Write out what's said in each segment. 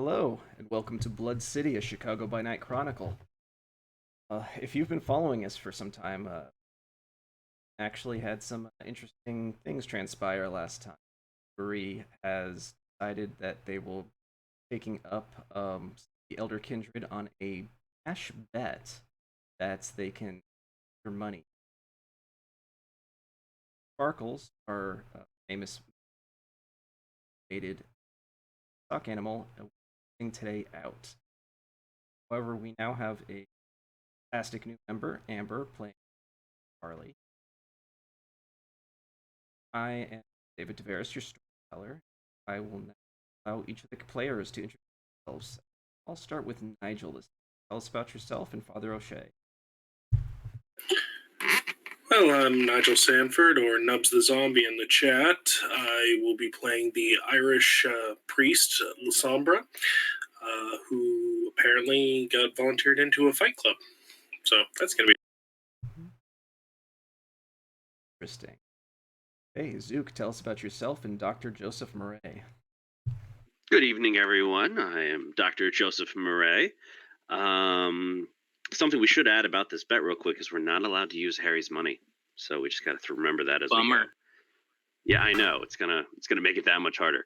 Hello, and welcome to Blood City, a Chicago by Night chronicle. If you've been following us for some time, actually had some interesting things transpire last time. Bree has decided that they will be taking up the Elder Kindred on a cash bet that they can earn money. Sparkles, our famous mated stock animal, today out. However, we now have a fantastic new member, Amber, playing Charlie. I am David Tavares, your storyteller. I will now allow each of the players to introduce themselves. I'll start with Nigel. Tell us about yourself and Father O'Shea. Well, I'm Nigel Sanford, or Nubs the Zombie in the chat. I will be playing the Irish priest, Lasombra, who apparently got volunteered into a fight club. So that's going to be Interesting. Hey, Zook, tell us about yourself and Dr. Joseph Murray. Good evening, everyone. I am Dr. Joseph Murray. Something we should add about this bet real quick is we're not allowed to use Harry's money. So we just got to remember that as we go. Yeah, I know. It's gonna make it that much harder.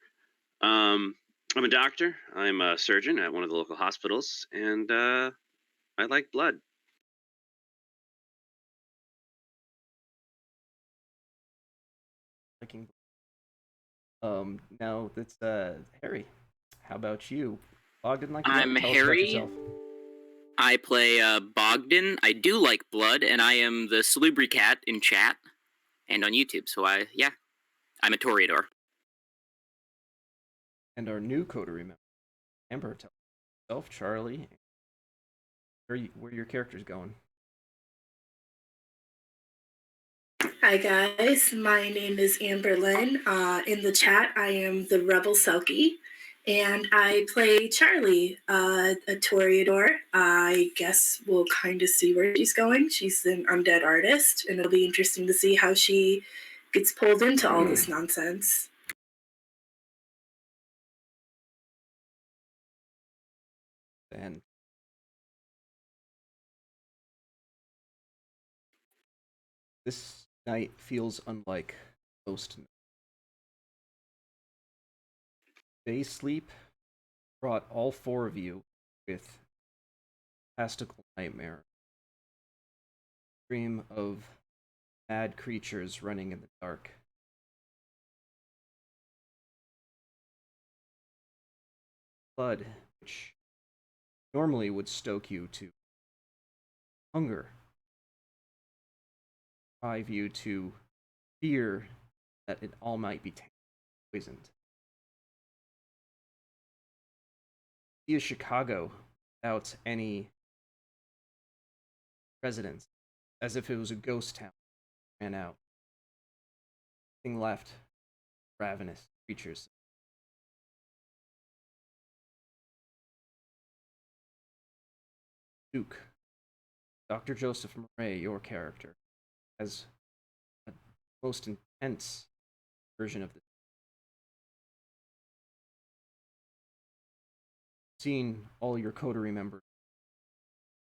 I'm a doctor. I'm a surgeon at one of the local hospitals, and I like blood. Now that's Harry. How about you? Bogdan, I'm Harry. I play Bogdan. I do like blood, and I am the Salubri Cat in chat and on YouTube. So I'm a Toreador. And our new coterie member, Amber, tell yourself, Charlie, where your character's going. Hi guys, my name is Amber Lynn. In the chat, I am the Rebel Selkie, and I play Charlie, a Toreador. I guess we'll kind of see where she's going. She's an undead artist, and it'll be interesting to see how she gets pulled into all this nonsense. And this night feels unlike most. Day sleep brought all four of you with fantastical nightmare. Dream of mad creatures running in the dark. Blood, which normally would stoke you to hunger, drive you to fear that it all might be poisoned. See a Chicago without any residents, as if it was a ghost town. Ran out. Nothing left. Ravenous creatures. Duke, Dr. Joseph Murray, your character, has a most intense version of this. Seen all your coterie members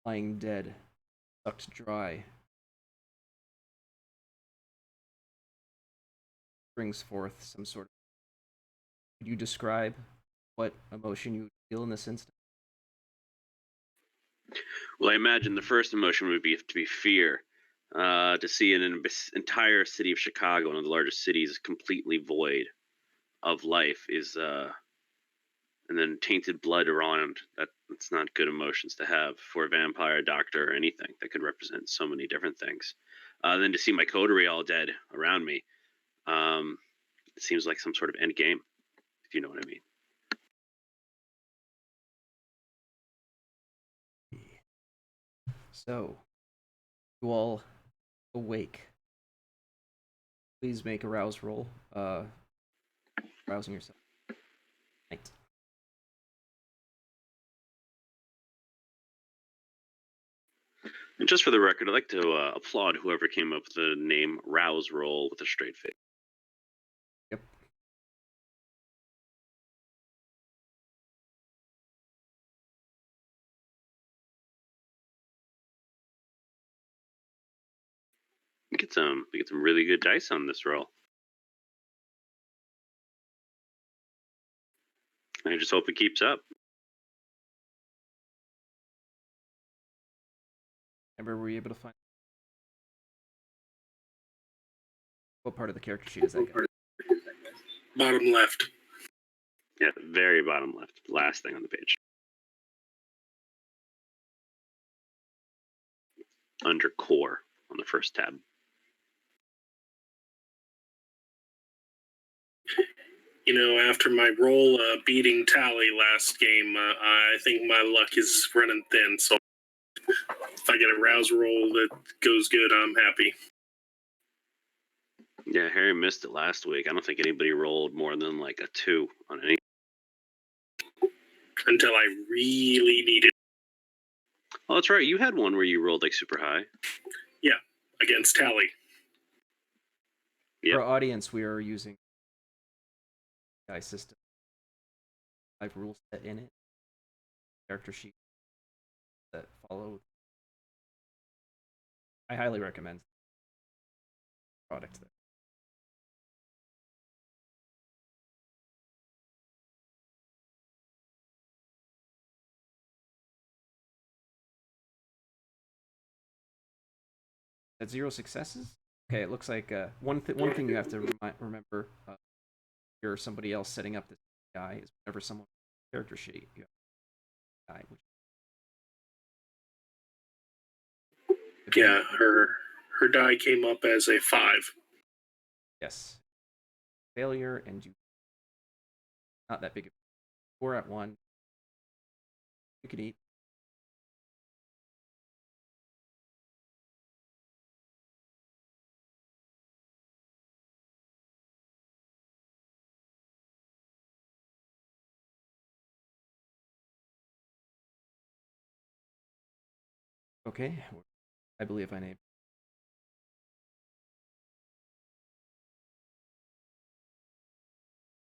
lying dead, sucked dry. Brings forth some sort of. Could you describe what emotion you feel in this instant? Well, I imagine the first emotion would be to be fear. To see an entire city of Chicago, one of the largest cities, completely void of life is, and then tainted blood around. That's not good emotions to have for a vampire, doctor, or anything that could represent so many different things. Then to see my coterie all dead around me, it seems like some sort of end game, if you know what I mean. So, you all awake. Please make a rouse roll. Rousing yourself. Night. And just for the record, I'd like to applaud whoever came up with the name Rouse Roll with a straight face. Yep. We get some really good dice on this roll. I just hope it keeps up. Amber, were you able to find what part of the character sheet is that guy? Bottom left. Yeah, the very bottom left, last thing on the page. Under core on the first tab. You know, after my roll beating Tally last game, I think my luck is running thin. So if I get a rouse roll that goes good, I'm happy. Yeah, Harry missed it last week. I don't think anybody rolled more than like a 2 on any. Until I really need it. Oh, that's right. You had one where you rolled like super high. Yeah, against Tally. Yep. For our audience, we are using system. 5 rules set in it. Character sheet that follow. I highly recommend the product there. At 0 successes? Okay, it looks like one thing you have to remember if you're somebody else setting up this guy is whenever someone character sheet, you have guy. Yeah, her die came up as a 5. Yes. Failure, and you not that big. 4 at 1. You can eat. Okay, I believe I named.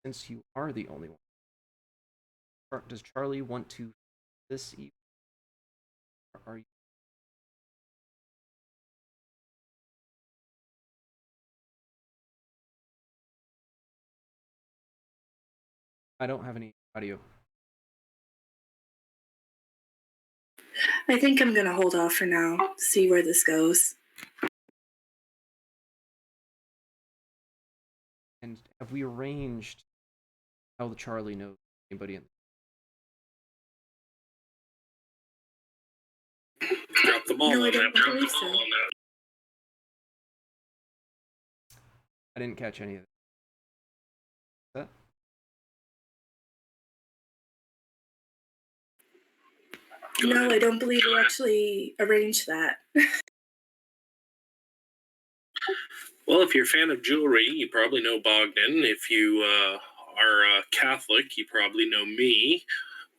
Since you are the only one, does Charlie want to this evening? Or are you? I don't have any audio. I think I'm going to hold off for now, see where this goes. And have we arranged how the Charlie knows anybody in? Drop the ball No, I on don't that. believe so. I didn't catch any of that. No, I don't believe we actually arranged that. Well, if you're a fan of jewelry, you probably know Bogdan. If you are Catholic, you probably know me.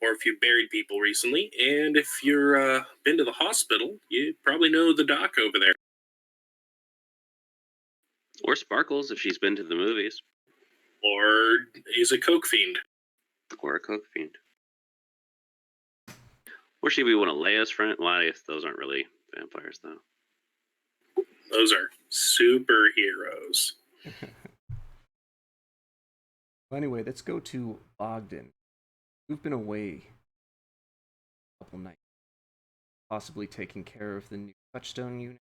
Or if you've buried people recently. And if you're been to the hospital, you probably know the doc over there. Or Sparkles if she's been to the movies. Or is a coke fiend. Or a coke fiend. Or should we want to Leia's friend? Well, I guess those aren't really vampires, though. Those are superheroes. Well, anyway, let's go to Bogdan. You've been away a couple nights, possibly taking care of the new touchstone unit,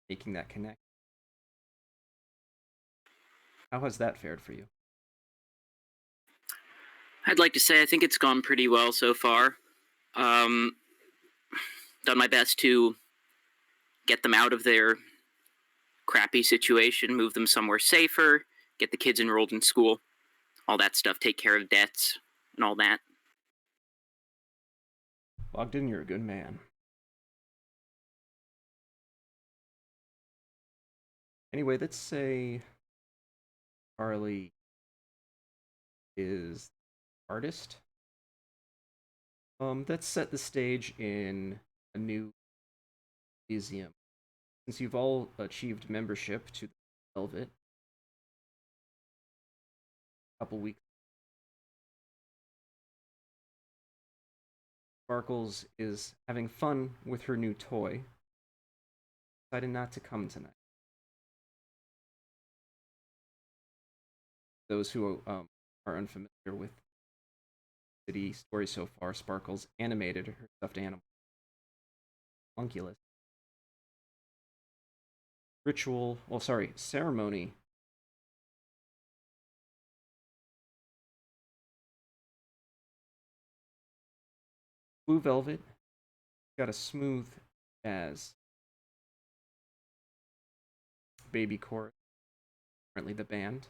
making that connect. How has that fared for you? I'd like to say I think it's gone pretty well so far. Done my best to get them out of their crappy situation, move them somewhere safer, get the kids enrolled in school, all that stuff, take care of debts and all that. Bogdan, you're a good man. Anyway, let's say Charlie is artist. Let's set the stage in a new museum. Since you've all achieved membership to the Velvet a couple weeks, Sparkles is having fun with her new toy. Decided not to come tonight. those who are unfamiliar with the city story so far, Sparkles animated her stuffed animal, Unculus. Ceremony. Blue velvet, got a smooth jazz. Baby chorus, currently the band,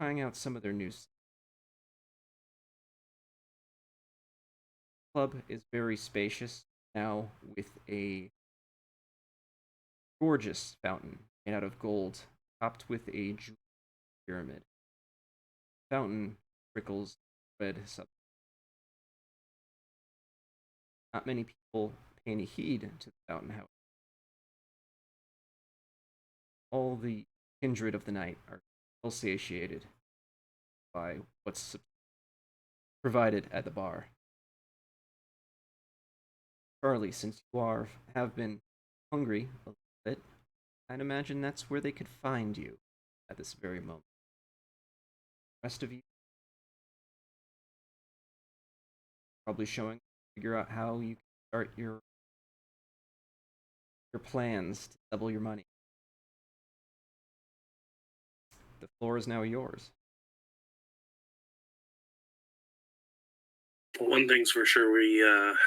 trying out some of their new. Club is very spacious now with a gorgeous fountain made out of gold, topped with a jeweled pyramid. Fountain trickles red substance. Not many people pay any heed to the fountain, however. All the kindred of the night are well satiated by what's provided at the bar. Charlie, since you have been hungry a little bit, I'd imagine that's where they could find you at this very moment. The rest of you probably figure out how you can start your plans to double your money. The floor is now yours. One thing's for sure, we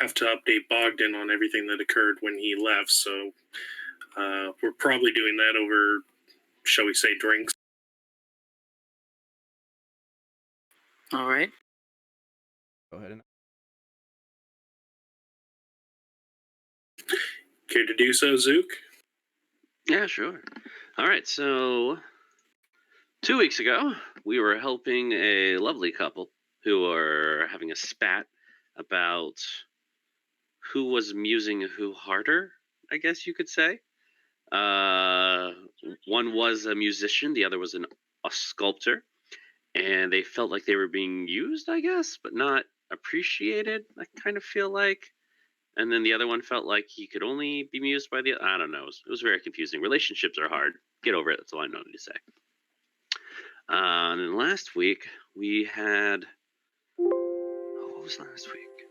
have to update Bogdan on everything that occurred when he left, so we're probably doing that over, shall we say, drinks. All right. Go ahead and. Care to do so, Zook? Yeah, sure. All right, so 2 weeks ago, we were helping a lovely couple who are having a spat about who was amusing who harder, I guess you could say. One was a musician, the other was a sculptor, and they felt like they were being used, I guess, but not appreciated, I kind of feel like. And then the other one felt like he could only be mused by the... I don't know. It was very confusing. Relationships are hard. Get over it. That's all I wanted to say. And then last week, we had... what was last week?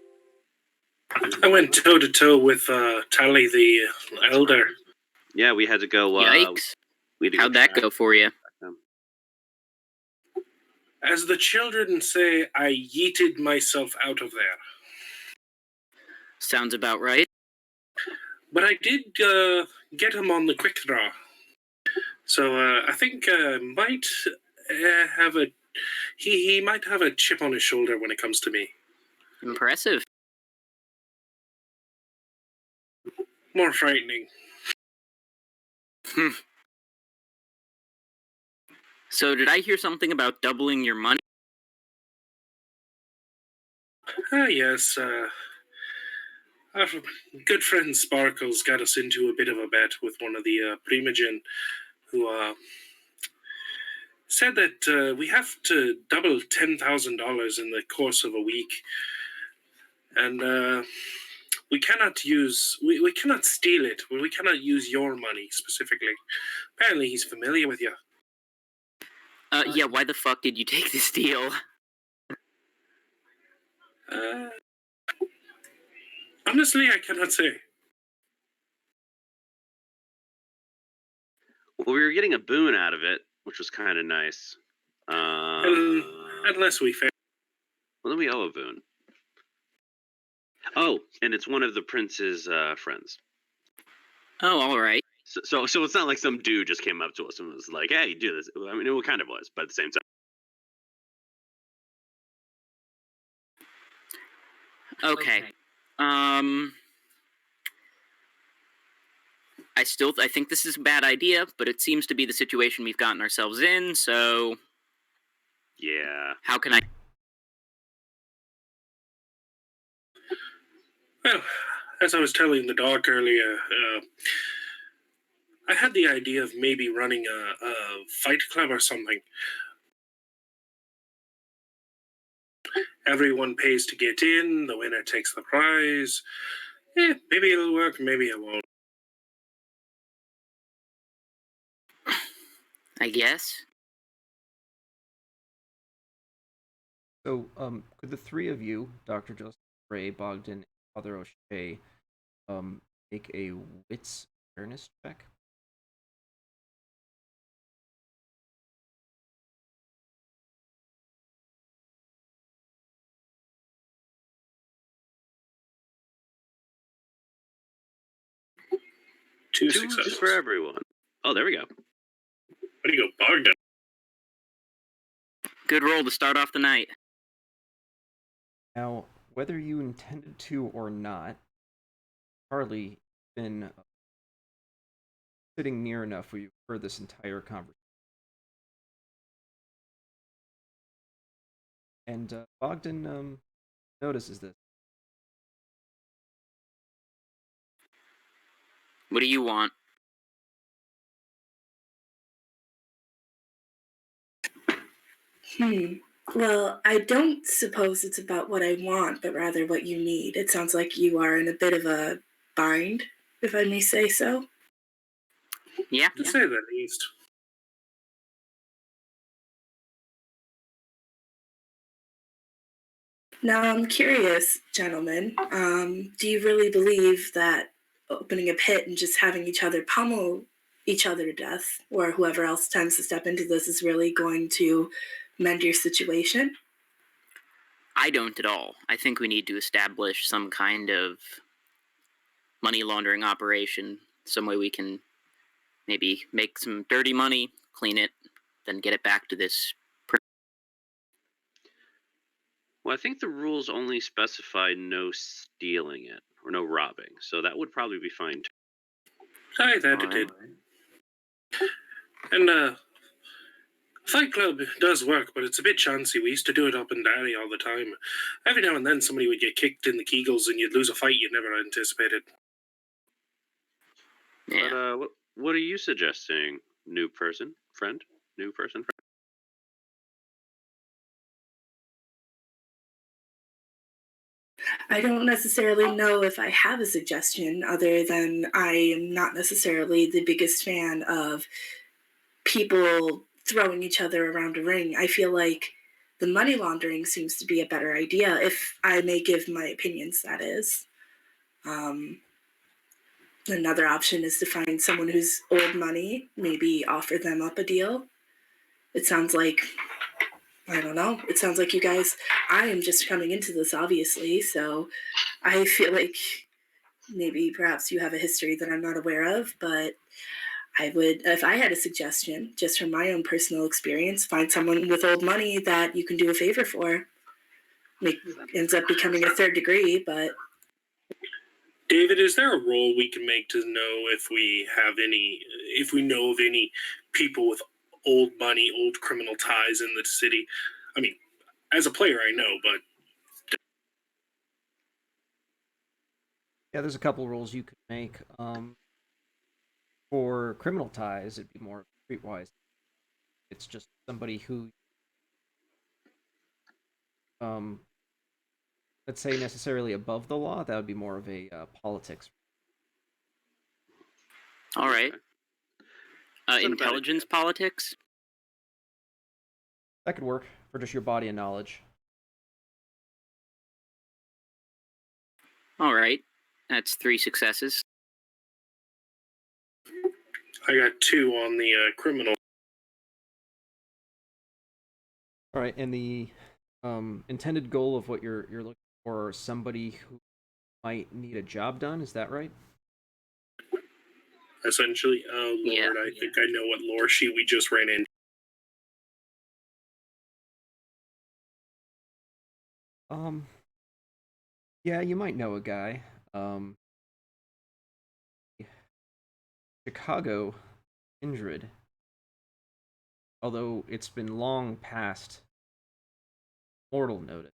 I went toe-to-toe with Tally the Elder. Yeah, we had to go... Yikes. How'd that go for you? As the children say, I yeeted myself out of there. Sounds about right. But I did get him on the quick draw. So I think might have a... He might have a chip on his shoulder when it comes to me. Impressive. More frightening. So did I hear something about doubling your money? Yes. Our good friend Sparkles got us into a bit of a bet with one of the Primogen, who said that we have to double $10,000 in the course of a week. And we cannot use... We cannot steal it. We cannot use your money, specifically. Apparently he's familiar with you. Yeah, why the fuck did you take this deal? Honestly, I cannot say. Well, we were getting a boon out of it, which was kind of nice. Unless we fail. Well, then we owe a boon. Oh, and it's one of the prince's friends. Oh, all right. So it's not like some dude just came up to us and was like, "Hey, do this." I mean, it kind of was, but at the same time. Okay. I think this is a bad idea, but it seems to be the situation we've gotten ourselves in, so... Yeah. How can I... Well, as I was telling the doc earlier, I had the idea of maybe running a fight club or something. Everyone pays to get in, the winner takes the prize. Maybe it'll work, maybe it won't. I guess? So, could the three of you, Dr. Joseph Ray, Bogdan, and Father O'Shea, make a wits awareness check? Two Two successes. for everyone. Oh, there we go. Way to go, Bogdan. Good roll to start off the night. Now, whether you intended to or not, Charlie has been sitting near enough where you've heard this entire conversation. And Bogdan notices this. What do you want? Well, I don't suppose it's about what I want, but rather what you need. It sounds like you are in a bit of a bind, if I may say so. Yeah. To say the least. Now, I'm curious, gentlemen. Do you really believe that opening a pit and just having each other pummel each other to death, or whoever else tends to step into this, is really going to mend your situation? I don't at all. I think we need to establish some kind of money laundering operation, some way we can maybe make some dirty money, clean it, then get it back to this. Well, I think the rules only specify no stealing it or no robbing, so that would probably be fine. Aye, that it did. And Fight Club does work, but it's a bit chancy. We used to do it up in Derry all the time. Every now and then somebody would get kicked in the Kegels and you'd lose a fight you'd never anticipated. Yeah. But what are you suggesting, new person, friend? New person, friend? I don't necessarily know if I have a suggestion other than I am not necessarily the biggest fan of people throwing each other around a ring. I feel like the money laundering seems to be a better idea, if I may give my opinions, that is. Another option is to find someone who's owed money, maybe offer them up a deal. It sounds like, I don't know, it sounds like you guys, I am just coming into this, obviously, so I feel like maybe perhaps you have a history that I'm not aware of, but I would, if I had a suggestion, just from my own personal experience, find someone with old money that you can do a favor for. Ends up becoming a third degree, but David, is there a roll we can make to know if we know of any people with old money, old criminal ties in the city? I mean, as a player, I know, but Yeah, there's a couple rules you could make. For criminal ties, it'd be more streetwise. It's just somebody who, let's say, necessarily above the law. That would be more of a politics. All right. Okay. Intelligence politics? That could work for just your body and knowledge. All right. That's 3 successes. I got 2 on the criminal. All right, and the intended goal of what you're looking for, somebody who might need a job done. Is that right? Essentially, Lord, Yeah. I think I know what lore sheet we just ran in. Yeah, you might know a guy. Chicago Kindred. Although it's been long past mortal notice.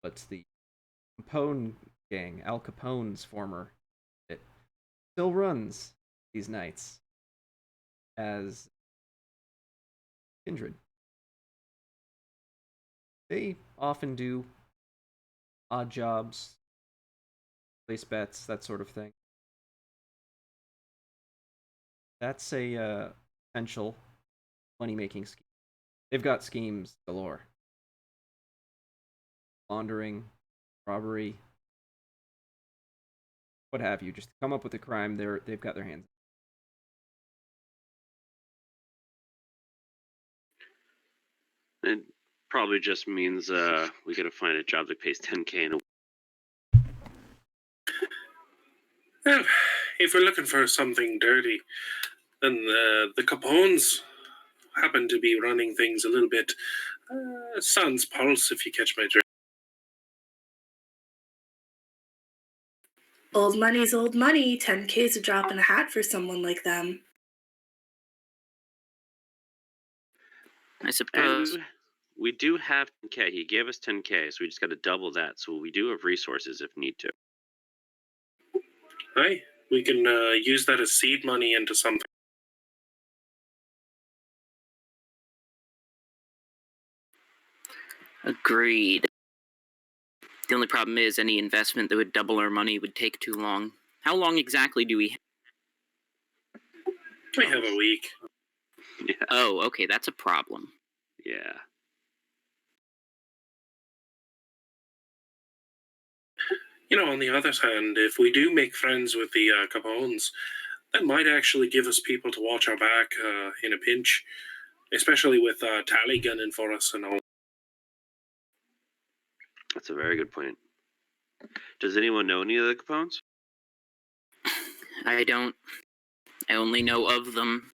But the Capone gang, Al Capone's former, it still runs these nights as Kindred. They often do odd jobs, place bets, that sort of thing. That's a potential money-making scheme. They've got schemes galore. laundering, robbery, what have you. Just come up with a crime, they've got their hands. It probably just means we gotta find a job that pays 10K in a week. Well, if we're looking for something dirty, then the Capones happen to be running things a little bit sans pulse, if you catch my drift. Old money's old money. 10K's a drop in a hat for someone like them. I suppose. And we do have 10K. He gave us 10K, so we just got to double that. So we do have resources if need to. Aye, we can use that as seed money into something. Agreed. The only problem is any investment that would double our money would take too long. How long exactly do we? We have a week. Yeah. Oh, okay, that's a problem. Yeah. You know, on the other hand, if we do make friends with the Capones, that might actually give us people to watch our back in a pinch, especially with Tally gunning for us and all. That's a very good point. Does anyone know any of the Capones? I don't. I only know of them.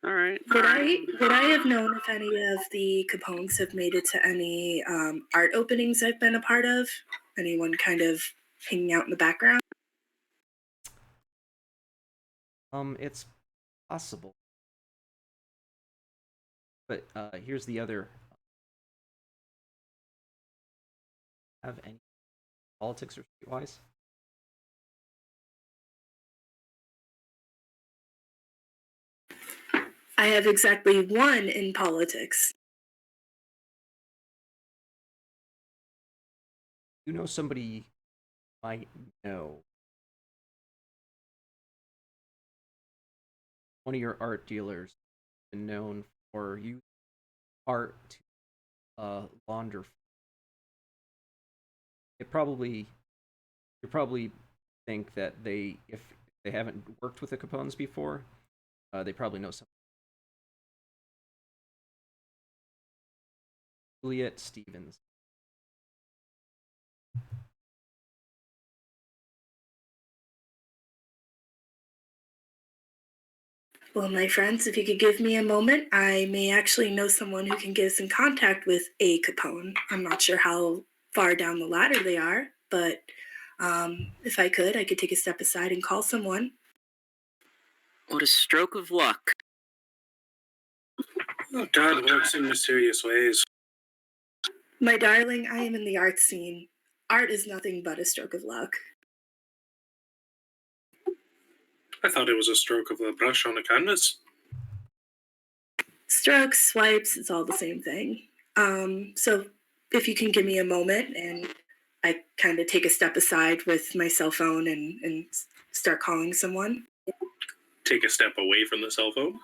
All right. Would I have known if any of the Capones have made it to any art openings I've been a part of? Anyone kind of hanging out in the background? It's possible. But here's the other. Have any politics or streetwise? I have exactly one in politics. You know somebody you might know. One of your art dealers been known for using art to launder. You probably think that if they haven't worked with the Capones before, they probably know something. Juliet Stevens. Well, my friends, if you could give me a moment, I may actually know someone who can get us in contact with a Capone. I'm not sure how far down the ladder they are, but if I could take a step aside and call someone. What a stroke of luck. Oh, God works in mysterious ways. My darling, I am in the art scene. Art is nothing but a stroke of luck. I thought it was a stroke of the brush on a canvas. Strokes, swipes, it's all the same thing. So if you can give me a moment and I kind of take a step aside with my cell phone and start calling someone. Take a step away from the cell phone.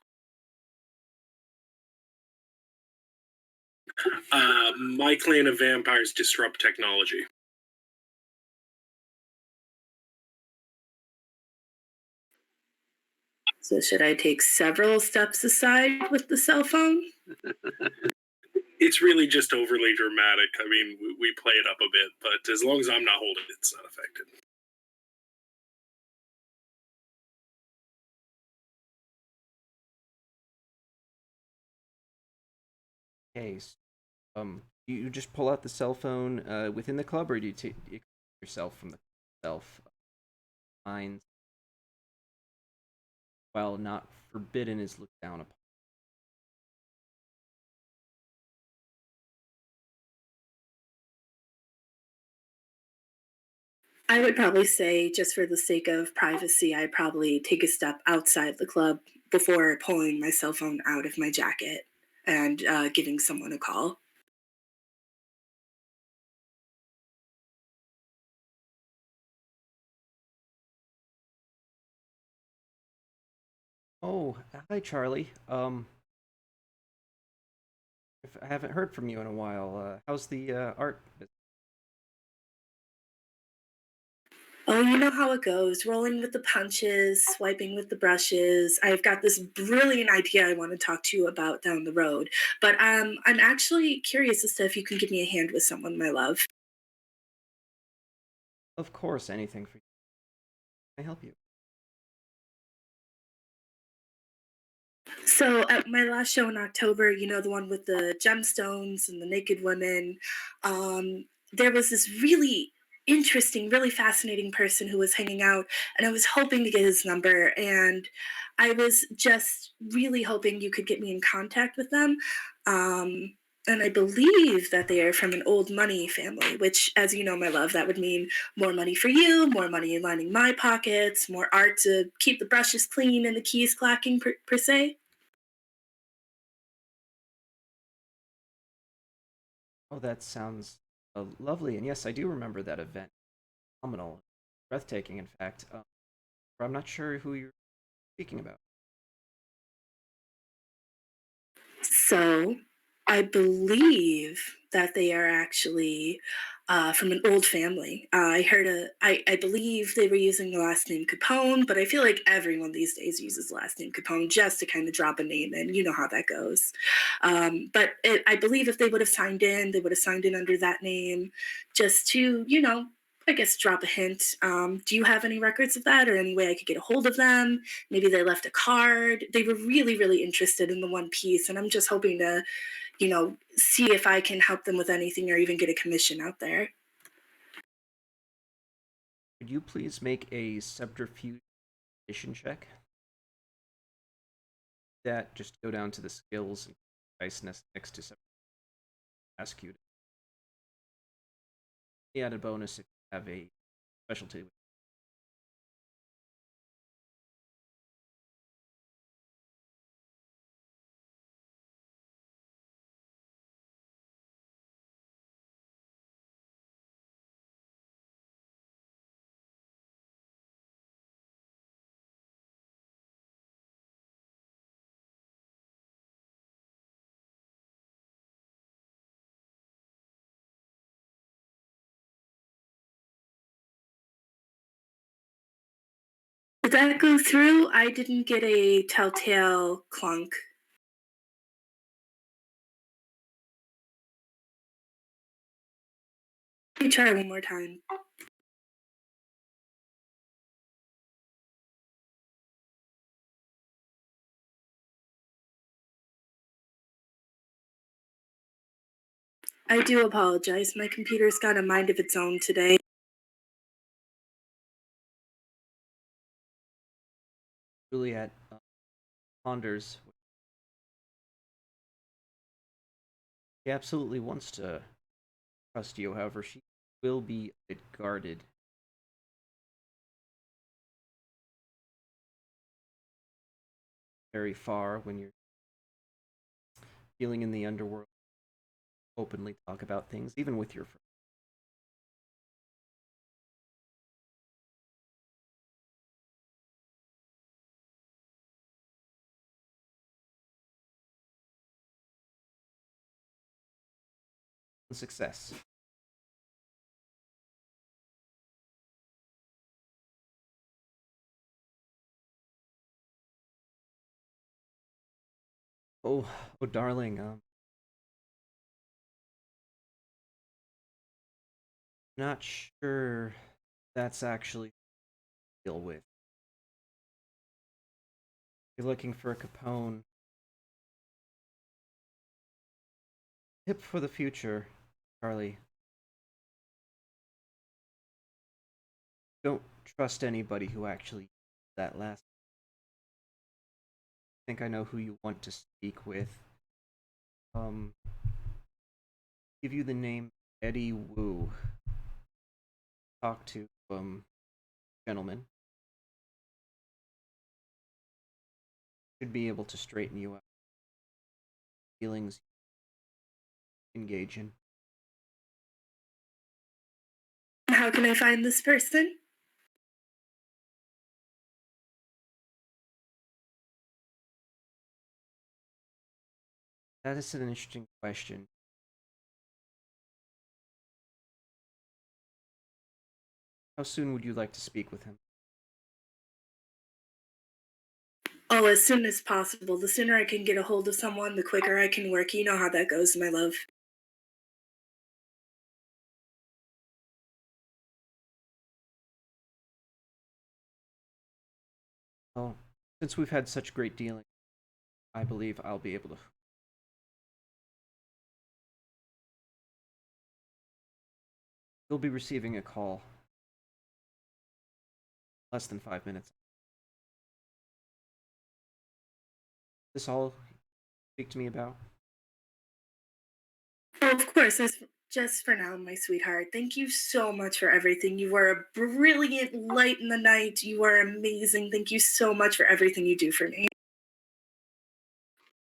My clan of vampires disrupt technology. So should I take several steps aside with the cell phone? It's really just overly dramatic. I mean, we play it up a bit, but as long as I'm not holding it, it's not affected. Okay, so, you just pull out the cell phone within the club, or do you take yourself from the self minds? While not forbidden, is looked down upon. I would probably say, just for the sake of privacy, I'd probably take a step outside the club before pulling my cell phone out of my jacket and giving someone a call. Oh, hi, Charlie. I haven't heard from you in a while. How's the art business? Oh, you know how it goes, rolling with the punches, swiping with the brushes. I've got this brilliant idea I want to talk to you about down the road. But I'm actually curious as to if you can give me a hand with someone, my love. Of course, anything for you. Can I help you? So at my last show in October, you know, the one with the gemstones and the naked women, there was this really interesting, really fascinating person who was hanging out, and I was hoping to get his number, and I was just really hoping you could get me in contact with them. Um, and I believe that they are from an old money family, which, as you know, my love, that would mean more money for you, more money lining my pockets, more art to keep the brushes clean and the keys clacking, per se. Oh, that sounds lovely. And yes, I do remember that event. Phenomenal, breathtaking, in fact. But I'm not sure who you're speaking about. So I believe that they are actually from an old family. I believe they were using the last name Capone, but I feel like everyone these days uses the last name Capone just to kind of drop a name in. You know how that goes. I believe if they would have signed in, they would have signed in under that name just to, you know, I guess drop a hint. Do you have any records of that or any way I could get a hold of them? Maybe they left a card. They were really, really interested in the one piece, and I'm just hoping to, you know, see if I can help them with anything or even get a commission out there. Could you please make a subterfuge edition check? That just go down to the skills and niceness next to subterfuge. Ask you to add a bonus if you have a specialty. Did that go through? I didn't get a telltale clunk. Let me try one more time. I do apologize. My computer's got a mind of its own today. Juliet ponders. She absolutely wants to trust you, however, she will be a bit guarded. Very far when you're dealing in the underworld, openly talk about things, even with your friends. Success. Oh, oh, darling. Not sure that's actually deal with. You're looking for a Capone. Tip for the future, Charlie. Don't trust anybody who actually that last. I think I know who you want to speak with. Um, give you the name Eddie Wu. Talk to gentleman. Should be able to straighten you out. Feelings engage in. How can I find this person? That is an interesting question. How soon would you like to speak with him? Oh, as soon as possible. The sooner I can get a hold of someone, the quicker I can work. You know how that goes, my love. Well, since we've had such great dealing, I believe I'll be able to. You'll be receiving a call. Less than 5 minutes. This all you speak to me about? Oh, of course. That's just for now, my sweetheart. Thank you so much for everything. You were a brilliant light in the night. You are amazing. Thank you so much for everything you do for me.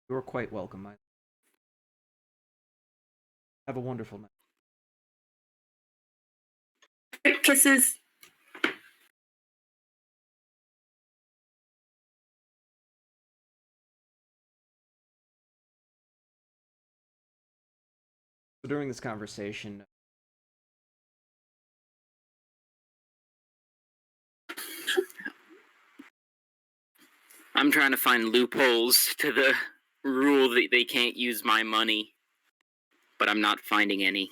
You're quite welcome. Have a wonderful night. Kisses. So during this conversation, I'm trying to find loopholes to the rule that they can't use my money, but I'm not finding any.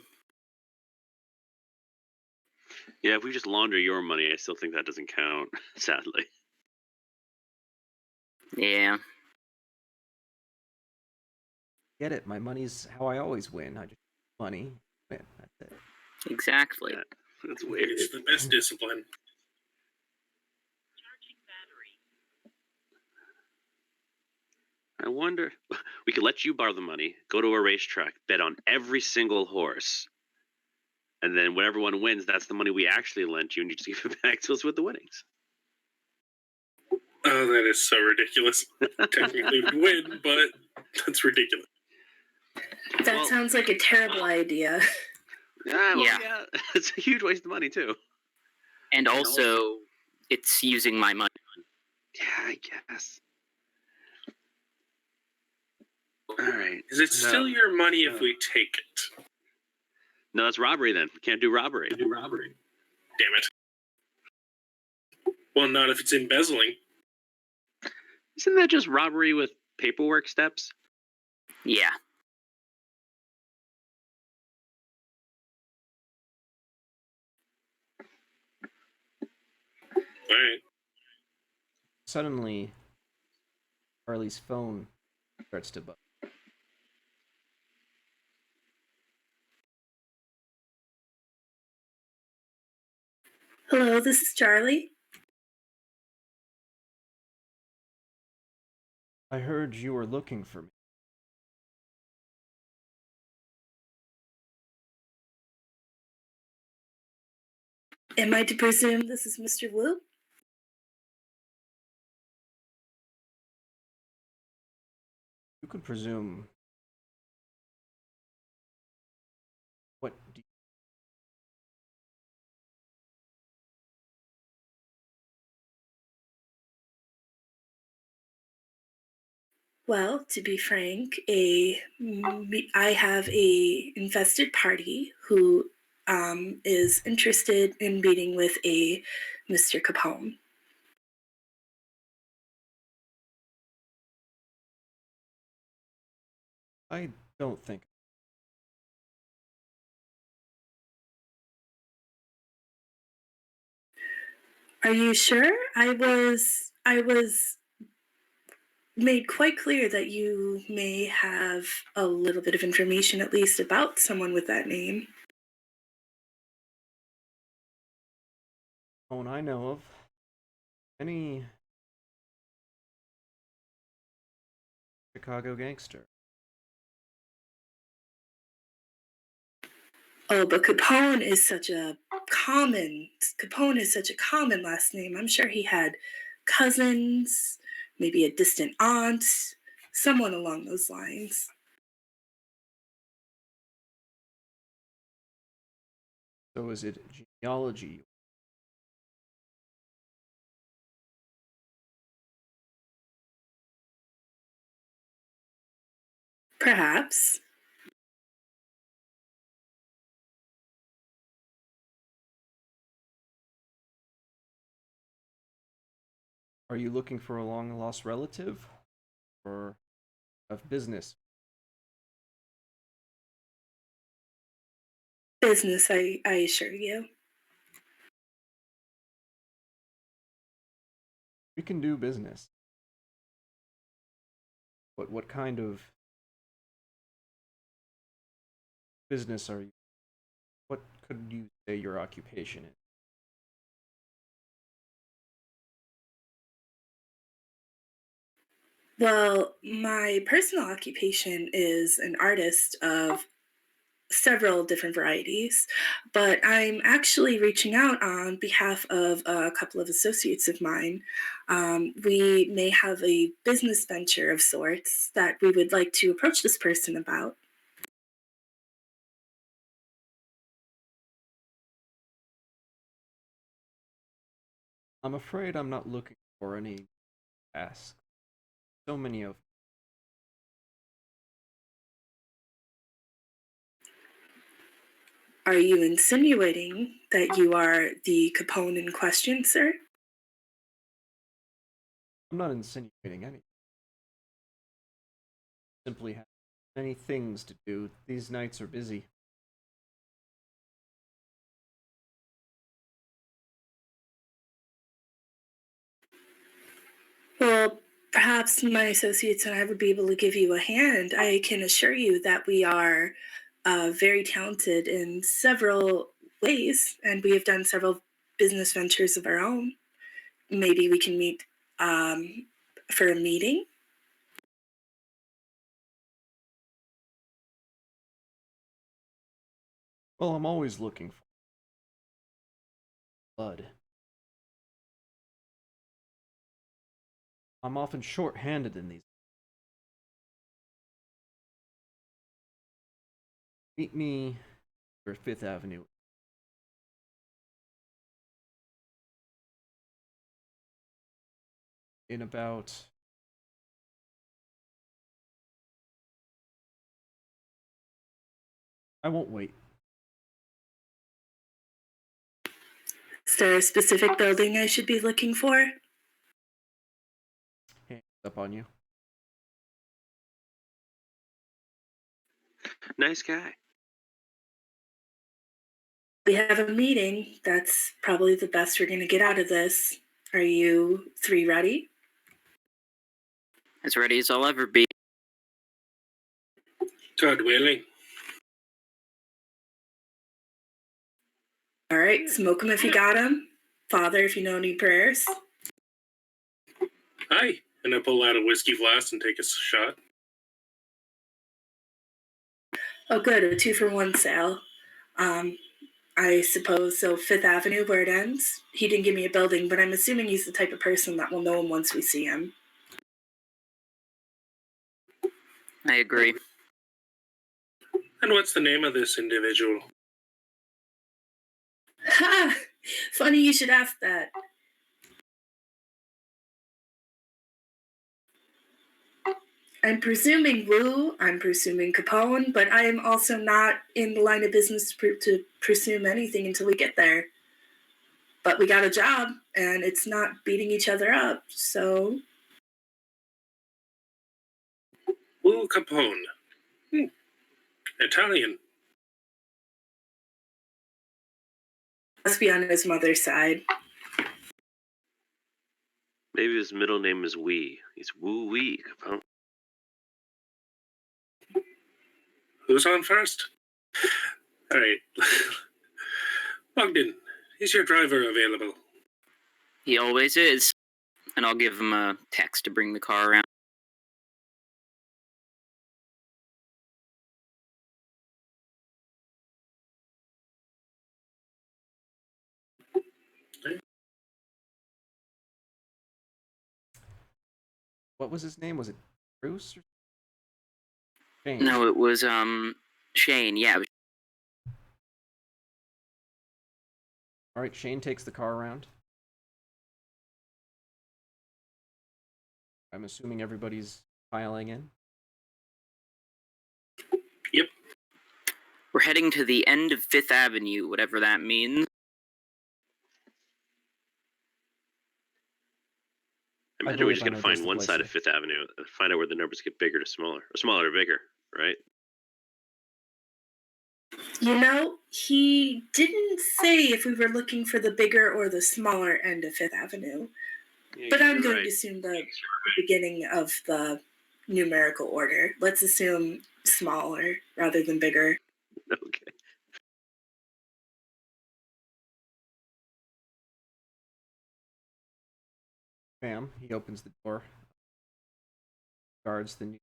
Yeah, if we just launder your money, I still think that doesn't count, sadly. Yeah. get it. My money's how I always win. I just money, win. That's it. Exactly. Yeah, that's weird. It's the best discipline. I wonder, we could let you borrow the money, go to a racetrack, bet on every single horse, and then whatever one wins, that's the money we actually lent you, and you just give it back to us with the winnings. Oh, that is so ridiculous. Technically would win, but that's ridiculous. That sounds like a terrible idea. Yeah, it's a huge waste of money too. And also, it's using my money. Yeah, I guess. All right. Is it still your money if we take it? No, that's robbery then. We can't do robbery. Damn it. Well, not if it's embezzling. Isn't that just robbery with paperwork steps? Yeah. All right. Suddenly, Charlie's phone starts to buzz. Hello, this is Charlie. I heard you were looking for me. Am I to presume this is Mr. Wu? You could presume. What do you... Well, to be frank, I have a invested party who is interested in meeting with a Mr. Capone. I don't think. Are you sure? I was made quite clear that you may have a little bit of information, at least, about someone with that name. One I know of. Any Chicago gangster. Oh, but Capone is such a common last name. I'm sure he had cousins, maybe a distant aunt, someone along those lines. So is it genealogy? Perhaps. Are you looking for a long-lost relative, or of business? Business, I assure you. We can do business. But what kind of business are you? What could you say your occupation is? Well, my personal occupation is an artist of several different varieties, but I'm actually reaching out on behalf of a couple of associates of mine. We may have a business venture of sorts that we would like to approach this person about. I'm afraid I'm not looking for any tasks. So many of. Are you insinuating that you are the Capone in question, sir? I'm not insinuating anything. Simply have many things to do. These nights are busy. Well, perhaps my associates and I would be able to give you a hand. I can assure you that we are very talented in several ways, and we have done several business ventures of our own. Maybe we can meet for a meeting. Well, I'm always looking for blood. I'm often short-handed in these. Meet me for 5th Avenue. In about. I won't wait. Is there a specific building I should be looking for? Hands up on you. Nice guy. We have a meeting. That's probably the best we're going to get out of this. Are you three ready? As ready as I'll ever be. God willing. All right, smoke 'em if you got 'em. Father, if you know any prayers. Hi. And I pull out a whiskey flask and take a shot. Oh, good, a 2-for-1 sale. I suppose so. 5th Avenue, where it ends. He didn't give me a building, but I'm assuming he's the type of person that will know him once we see him. I agree. And what's the name of this individual? Ha! Funny you should ask that. I'm presuming Wu, I'm presuming Capone, but I am also not in the line of business to presume anything until we get there. But we got a job, and it's not beating each other up, so. Wu Capone. Italian. Must be on his mother's side. Maybe his middle name is Wee. He's Woo Wee Capone. Who's on first? All right. Ogden, is your driver available? He always is. And I'll give him a text to bring the car around. What was his name? Was it Bruce or Shane? No, it was Shane. Yeah. All right, Shane takes the car around. I'm assuming everybody's piling in. Yep. We're heading to the end of 5th Avenue, whatever that means. I I imagine we believe just I got to know find just the one place side to- of Fifth Avenue and find out where the numbers get bigger to smaller, or smaller to bigger, right? You know, he didn't say if we were looking for the bigger or the smaller end of Fifth Avenue, Yeah, but I'm you're going right. to assume the beginning of the numerical order. Let's assume smaller rather than bigger. Okay. Ma'am, he opens the door. Guards the new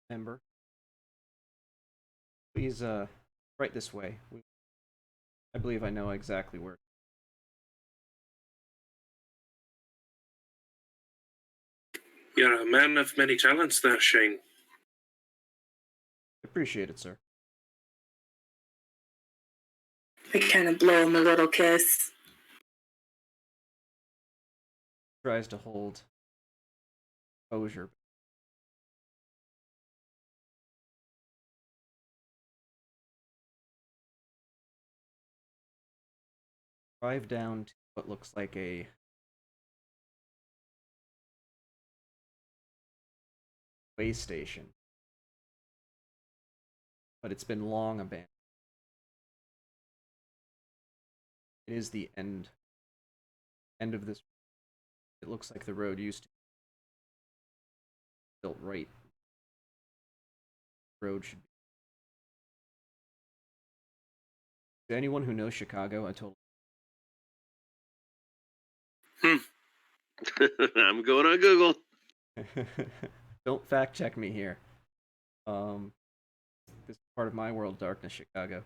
member. Please, right this way. I believe I know exactly where. You're a man of many talents there, Shane. Appreciate it, sir. I kind of blow him a little kiss. Tries to hold composure. Drive down to what looks like a way station, but it's been long abandoned. It is the end of this. It looks like the road used to be built right. The road should be. To anyone who knows Chicago, I told. I'm going on Google. Don't fact check me here. This is part of my world, darkness, Chicago.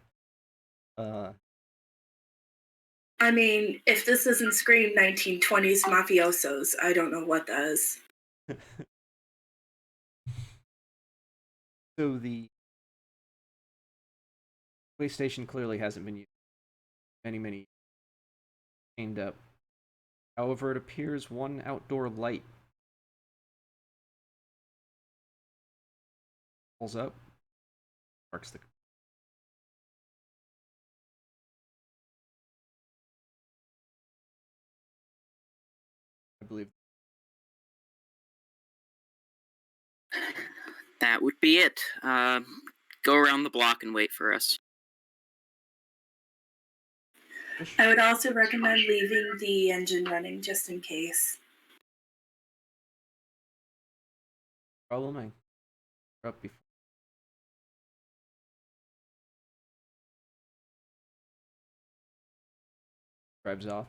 I mean, if this doesn't scream 1920s mafiosos, I don't know what does. So the way station clearly hasn't been used many chained up. However, it appears one outdoor light pulls up, marks the. I believe. That would be it. Go around the block and wait for us. I would also recommend leaving the engine running just in case. Problem I up before. Drives off.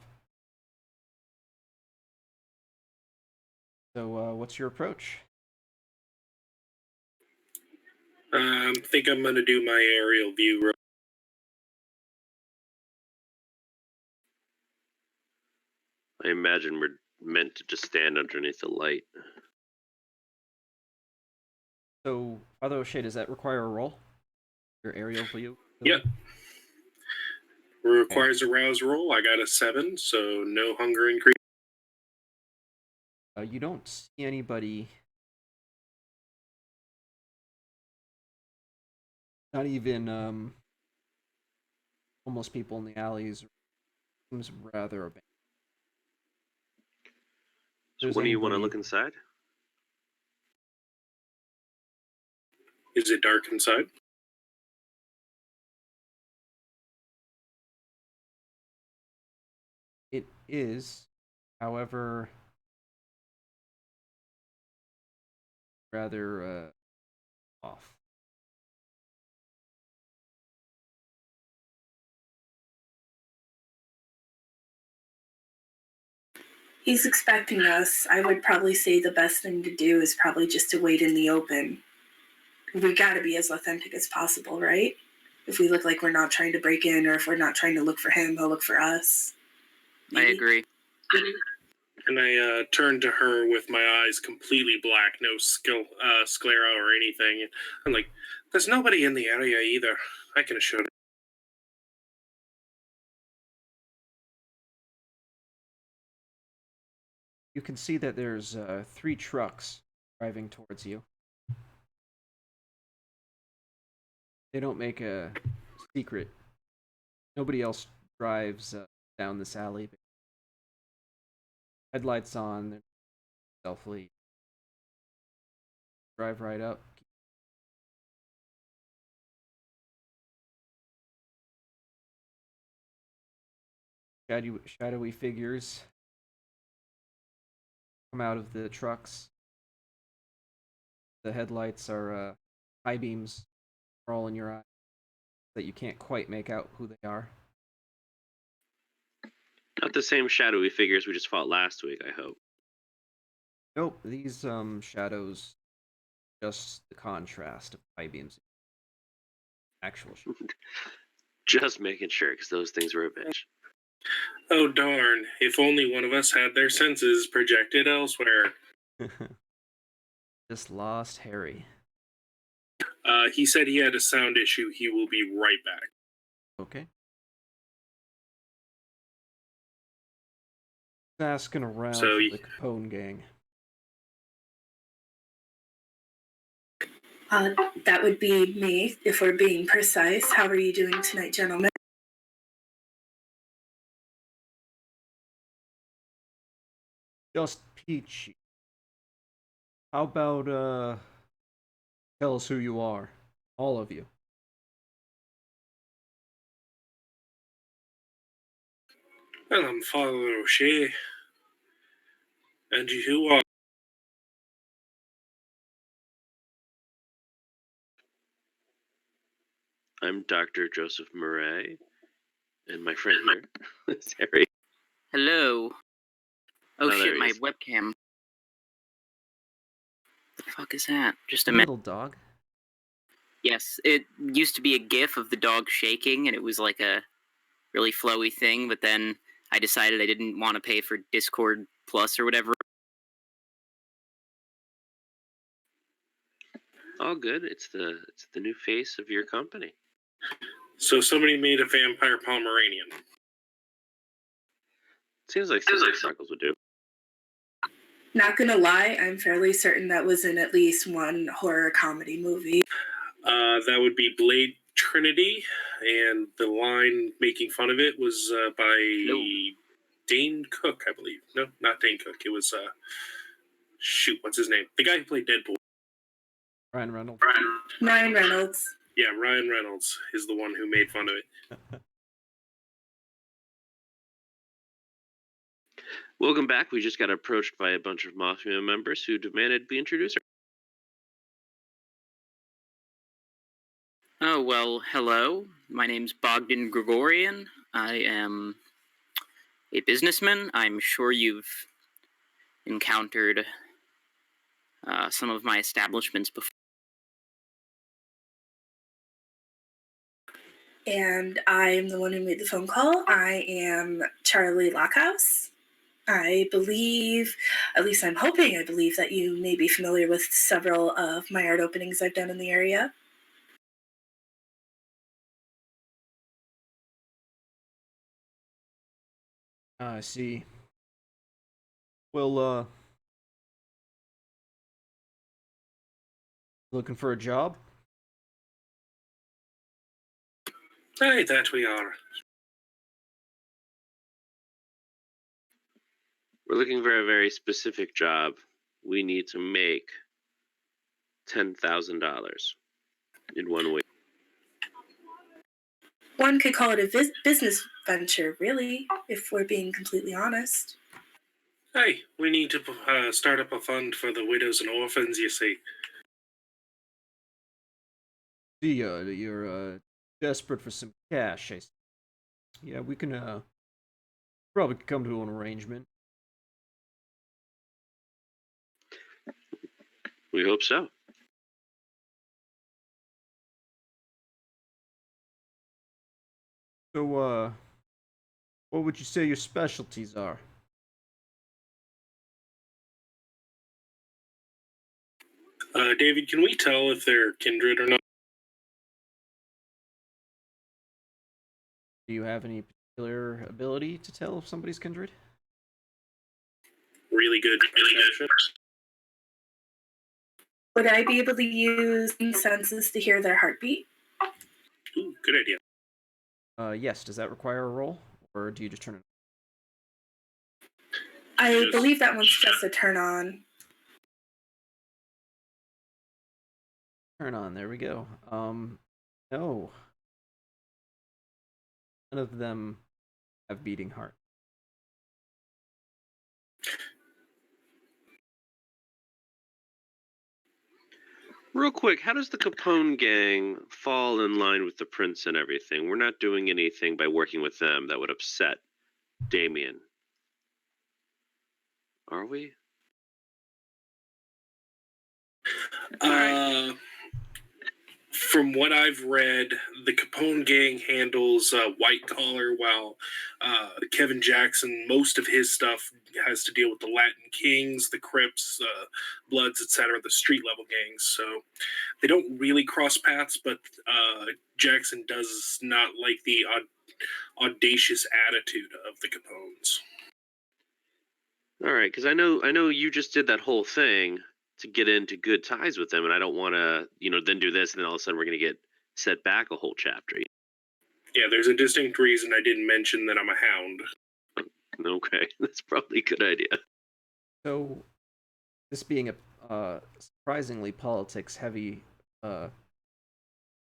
So, what's your approach? I think I'm going to do my aerial view. I imagine we're meant to just stand underneath the light. So, Father O'Shea, does that require a roll? Your aerial view? Yep. Requires a rouse roll. I got a 7, so no hunger increase. You don't see anybody. Not even almost people in the alleys. Seems rather abandoned. So when do you want to look inside? Is it dark inside? It is, however, rather off. He's expecting us. I would probably say the best thing to do is probably just to wait in the open. We gotta be as authentic as possible, right? If we look like we're not trying to break in, or if we're not trying to look for him, he'll look for us. Maybe. I agree. And I turned to her with my eyes completely black, no sclera or anything. I'm like, there's nobody in the area either. I can assure you. You can see that there's 3 trucks driving towards you. they don't make a secret. Nobody else drives down this alley. Headlights on, they're stealthily. Drive right up. Shadowy figures come out of the trucks. The headlights are high beams, are all in your eye, that you can't quite make out who they are. Not the same shadowy figures we just fought last week, I hope. Nope, these shadows, just the contrast of high beams. Actual shadows. Just making sure, because those things were a bitch. Oh darn, if only one of us had their senses projected elsewhere. Just lost Harry. He said he had a sound issue. He will be right back. Okay. Asking around So for the Capone gang. That would be me, if we're being precise. How are you doing tonight, gentlemen? Just peachy. How about, tell us who you are? All of you. Well, I'm Father O'Shea. And you are? I'm Dr. Joseph Murray, and my friend here is Harry. Hello. Oh Oh, there shit, he my is. webcam. The fuck is that? Just a Little minute. dog. Yes, it used to be a GIF of the dog shaking, and it was like a really flowy thing, but then I decided I didn't want to pay for Discord Plus or whatever. All good. It's the new face of your company. So somebody made a vampire Pomeranian. Seems like something Freckles would do. Not gonna lie, I'm fairly certain that was in at least one horror comedy movie. That would be Blade Trinity, and the line making fun of it was by Dane Cook, I believe. No, not Dane Cook. It was shoot, what's his name? The guy who played Deadpool. Ryan Reynolds. Ryan Reynolds. Yeah, Ryan Reynolds is the one who made fun of it. Welcome back. We just got approached by a bunch of Mafia members who demanded we introduce her. Oh, well, hello. My name's Bogdan Gregorian. I am a businessman. I'm sure you've encountered some of my establishments before. And I'm the one who made the phone call. I am Charlie Lockhouse. I believe, at least I'm hoping, I believe that you may be familiar with several of my art openings I've done in the area. I see. Well, looking for a job? Aye, that we are. We're looking for a very specific job. We need to make $10,000 in 1 week. One could call it a business venture, really, if we're being completely honest. Hey, we need to start up a fund for the widows and orphans, you see. See, you're desperate for some cash, I see. Yeah, we can probably come to an arrangement. We hope so. So, what would you say your specialties are? David, can we tell if they're kindred or not? Do you have any particular ability to tell if somebody's kindred? Really good. Would I be able to use senses to hear their heartbeat? Ooh, good idea. Yes. Does that require a roll, or do you just turn it? I Just- believe that one's just a turn on. Turn on. There we go. No. None of them have beating heart. Real quick, how does the Capone gang fall in line with the prince and everything? We're not doing anything by working with them that would upset Damien. Are we? From what I've read, the Capone gang handles white collar, while Kevin Jackson, most of his stuff has to deal with the Latin Kings, the Crips, Bloods, etc., the street level gangs. So they don't really cross paths, but Jackson does not like the audacious attitude of the Capones. All right, because I know you just did that whole thing to get into good ties with them, and I don't want to, then do this, and then all of a sudden we're going to get set back a whole chapter. Yeah, there's a distinct reason I didn't mention that I'm a hound. Okay, that's probably a good idea. So, this being a surprisingly politics-heavy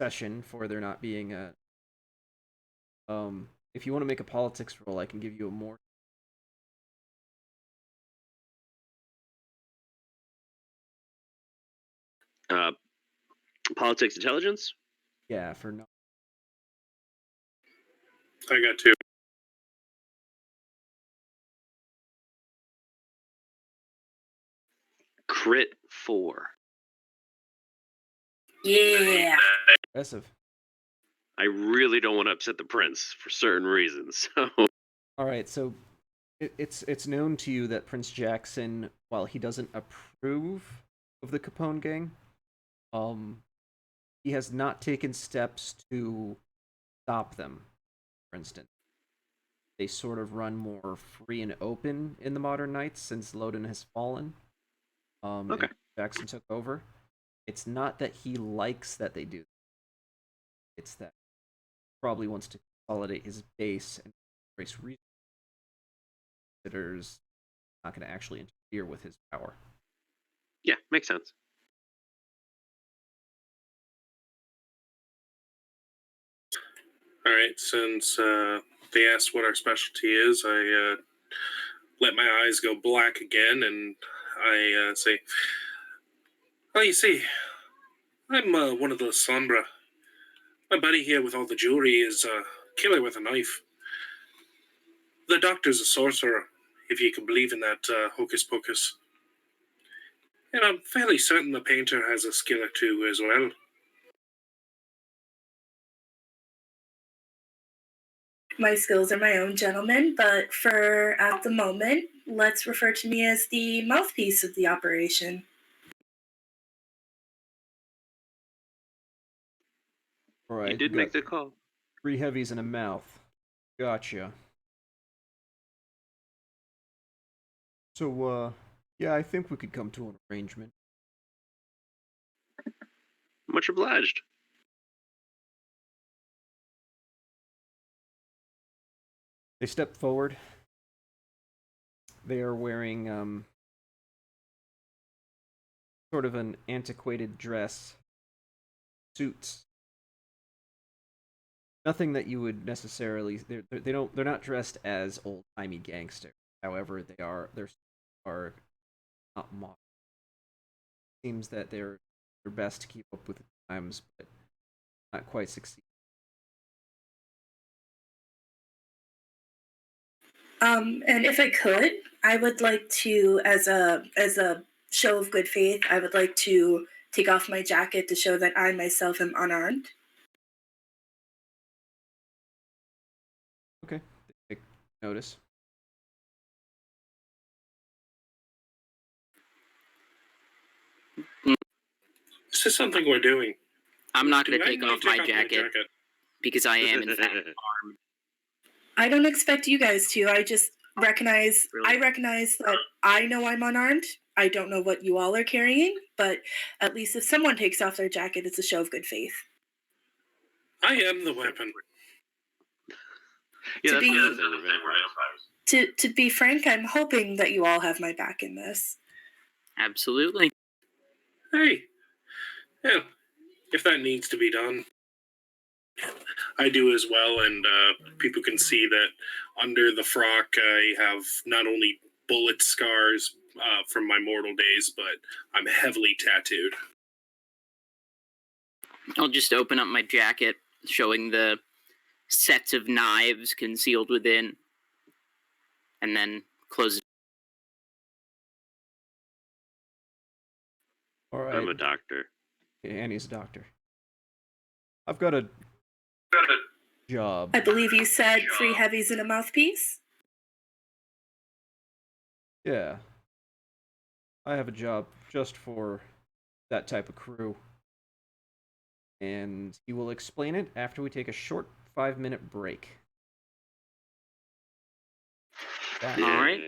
session for there not being a if you want to make a politics roll, I can give you a more Politics intelligence? yeah for no. I got two. Crit 4. Yeah. Impressive. I really don't want to upset the prince for certain reasons. So All right, so it's known to you that Prince Jackson, while he doesn't approve of the Capone gang, he has not taken steps to stop them. For instance, they sort of run more free and open in the modern Knights since Loden has fallen. Okay. And Jackson took over. It's not that he likes that they do. It's that he probably wants to consolidate his base and embrace resources. Considers not going to actually interfere with his power. yeah, makes sense. All right, since they asked what our specialty is, I let my eyes go black again, and I say, "Oh, you see, I'm one of the Sombra. My buddy here with all the jewelry is a killer with a knife. The doctor's a sorcerer, if you can believe in that hocus pocus. And I'm fairly certain the painter has a skill or two as well." My skills are my own, gentlemen, but for at the moment, let's refer to me as the mouthpiece of the operation. All right, You did make the call. 3 heavies and a mouth. Gotcha. So, yeah, I think we could come to an arrangement. Much obliged. They step forward. They are wearing sort of an antiquated dress, suits. Nothing that you would necessarily. They're not dressed as old timey gangsters. However, they're not modern. Seems that they're best to keep up with the times, but not quite succeed. And if I could, I would like to, as a show of good faith, I would like to take off my jacket to show that I myself am unarmed. Okay, take notice. Is this something we're doing? I'm not going Do to I take need to off my jacket because I am in fact armed. I don't expect you guys to. I just recognize. Really? I recognize that I know I'm unarmed. I don't know what you all are carrying, but at least if someone takes off their jacket, it's a show of good faith. I am the weapon. Yeah, To that's be- what I said, we're vampires. To be frank, I'm hoping that you all have my back in this. Absolutely. Hey, yeah, if that needs to be done, I do as well, and people can see that under the frock I have not only bullet scars from my mortal days, but I'm heavily tattooed. I'll just open up my jacket, showing the sets of knives concealed within, and then close it. All right. I'm a doctor. Annie's a doctor. I've got a job. I believe you said 3 heavies and a mouthpiece? Yeah. I have a job just for that type of crew. And he will explain it after we take a short 5-minute break. That- All right.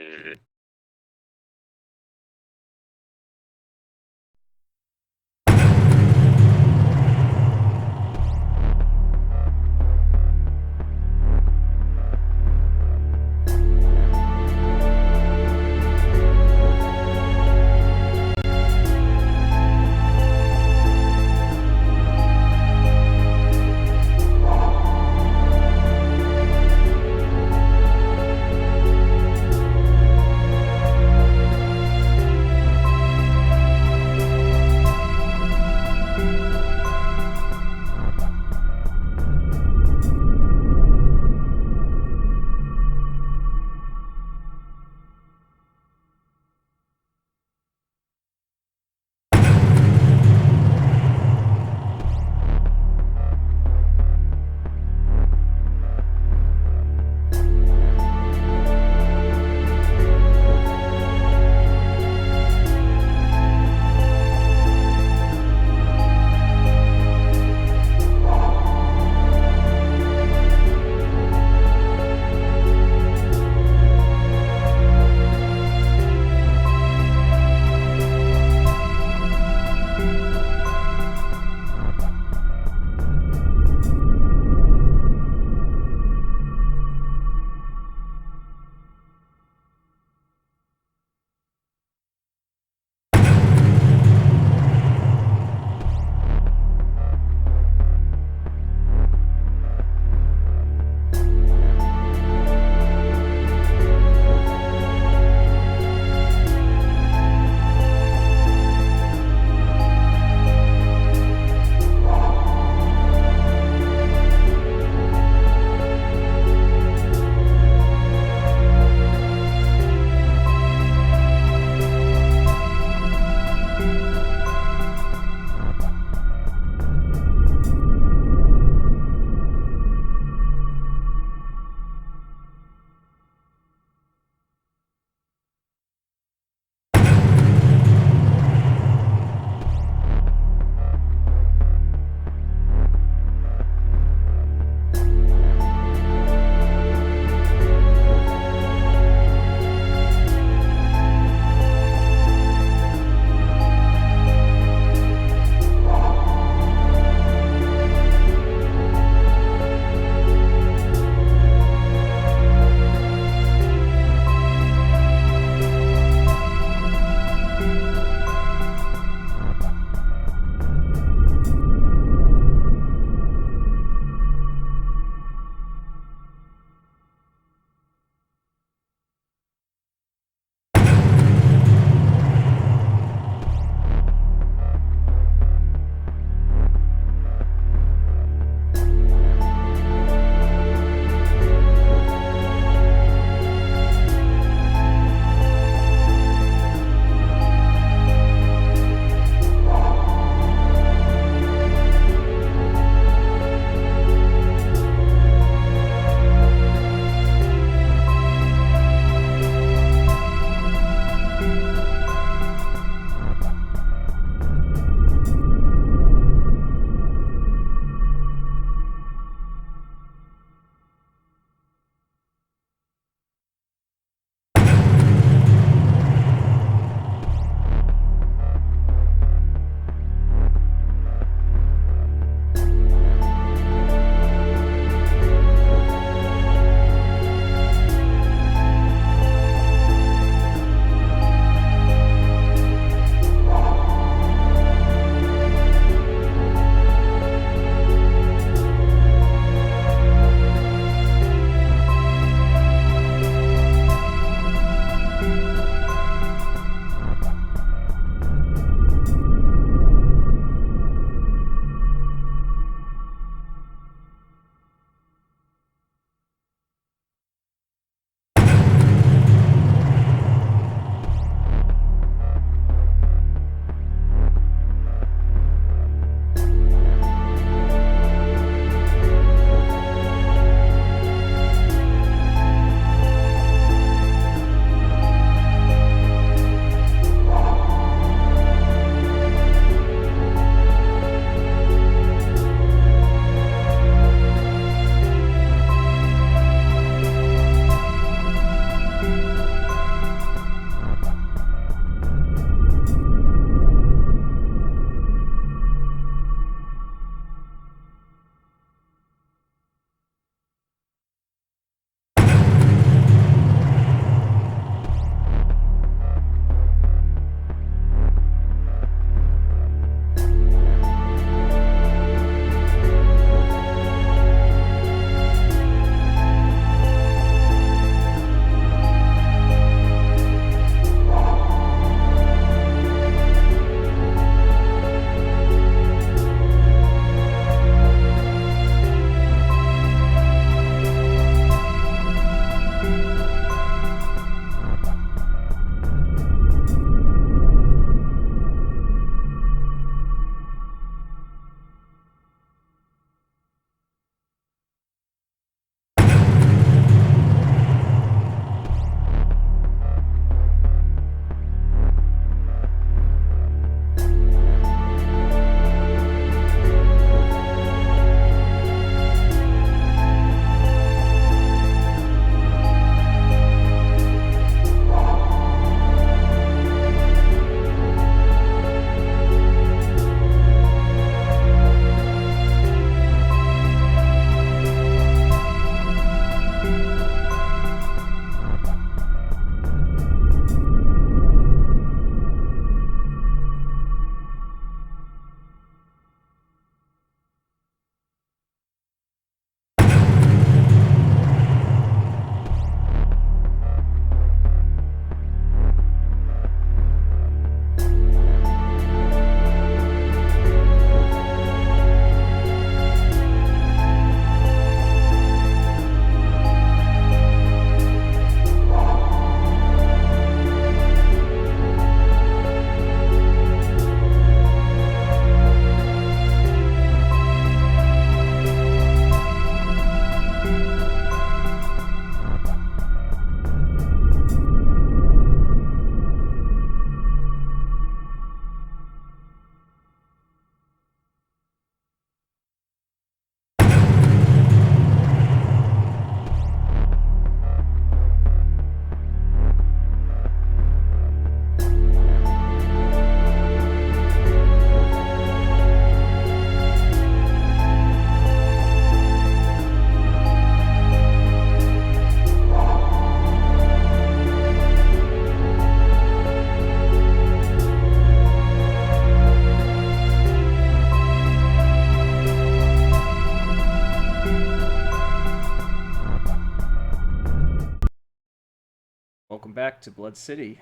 Welcome back to Blood City,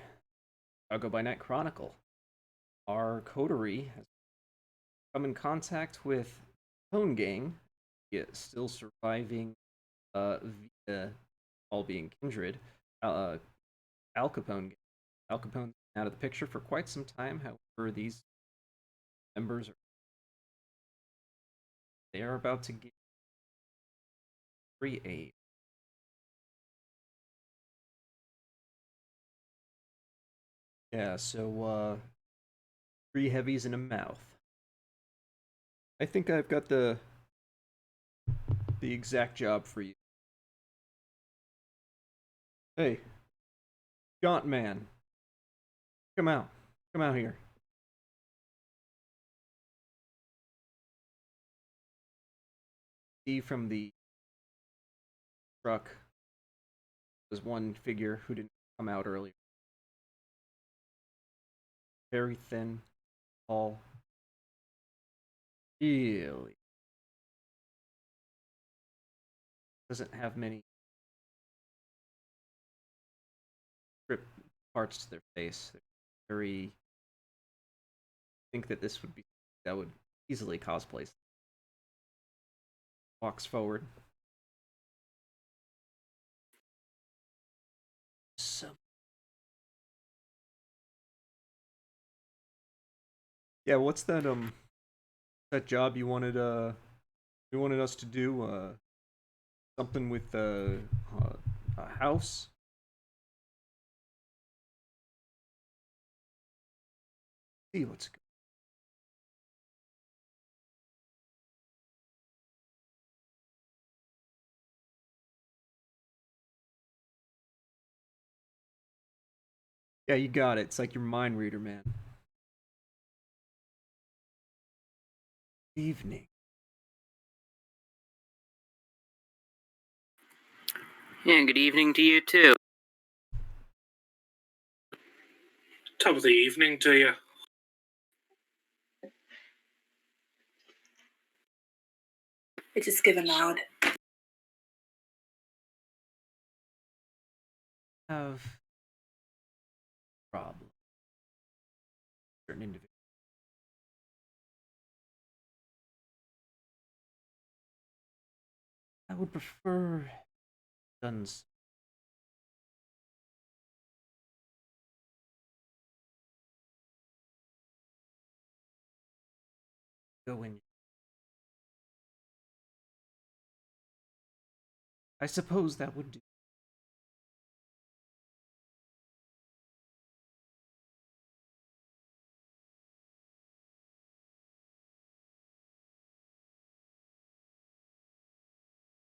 Chicago by Night Chronicle. Our coterie has come in contact with Capone Gang, yet still surviving via all being kindred. Al Capone Gang. Al Capone's been out of the picture for quite some time, however, these members are about to get free aid. Yeah, so 3 heavies and a mouth. I think I've got the exact job for you. Hey, Gaunt Man. Come out. Come out here. See from the truck was one figure who didn't come out earlier. Very thin, tall. Really doesn't have many strip parts to their face. They're very. I think that this would be that would easily cosplay. Walks forward. So. Yeah, what's that job you wanted us to do? Something with a house? See what's good. Yeah, you got it. It's like your mind reader, man. Evening. Yeah, good evening to you too. Top of the evening to you. I just give a nod. Have problem. Certain individual. I would prefer guns. Go in. I suppose that would do.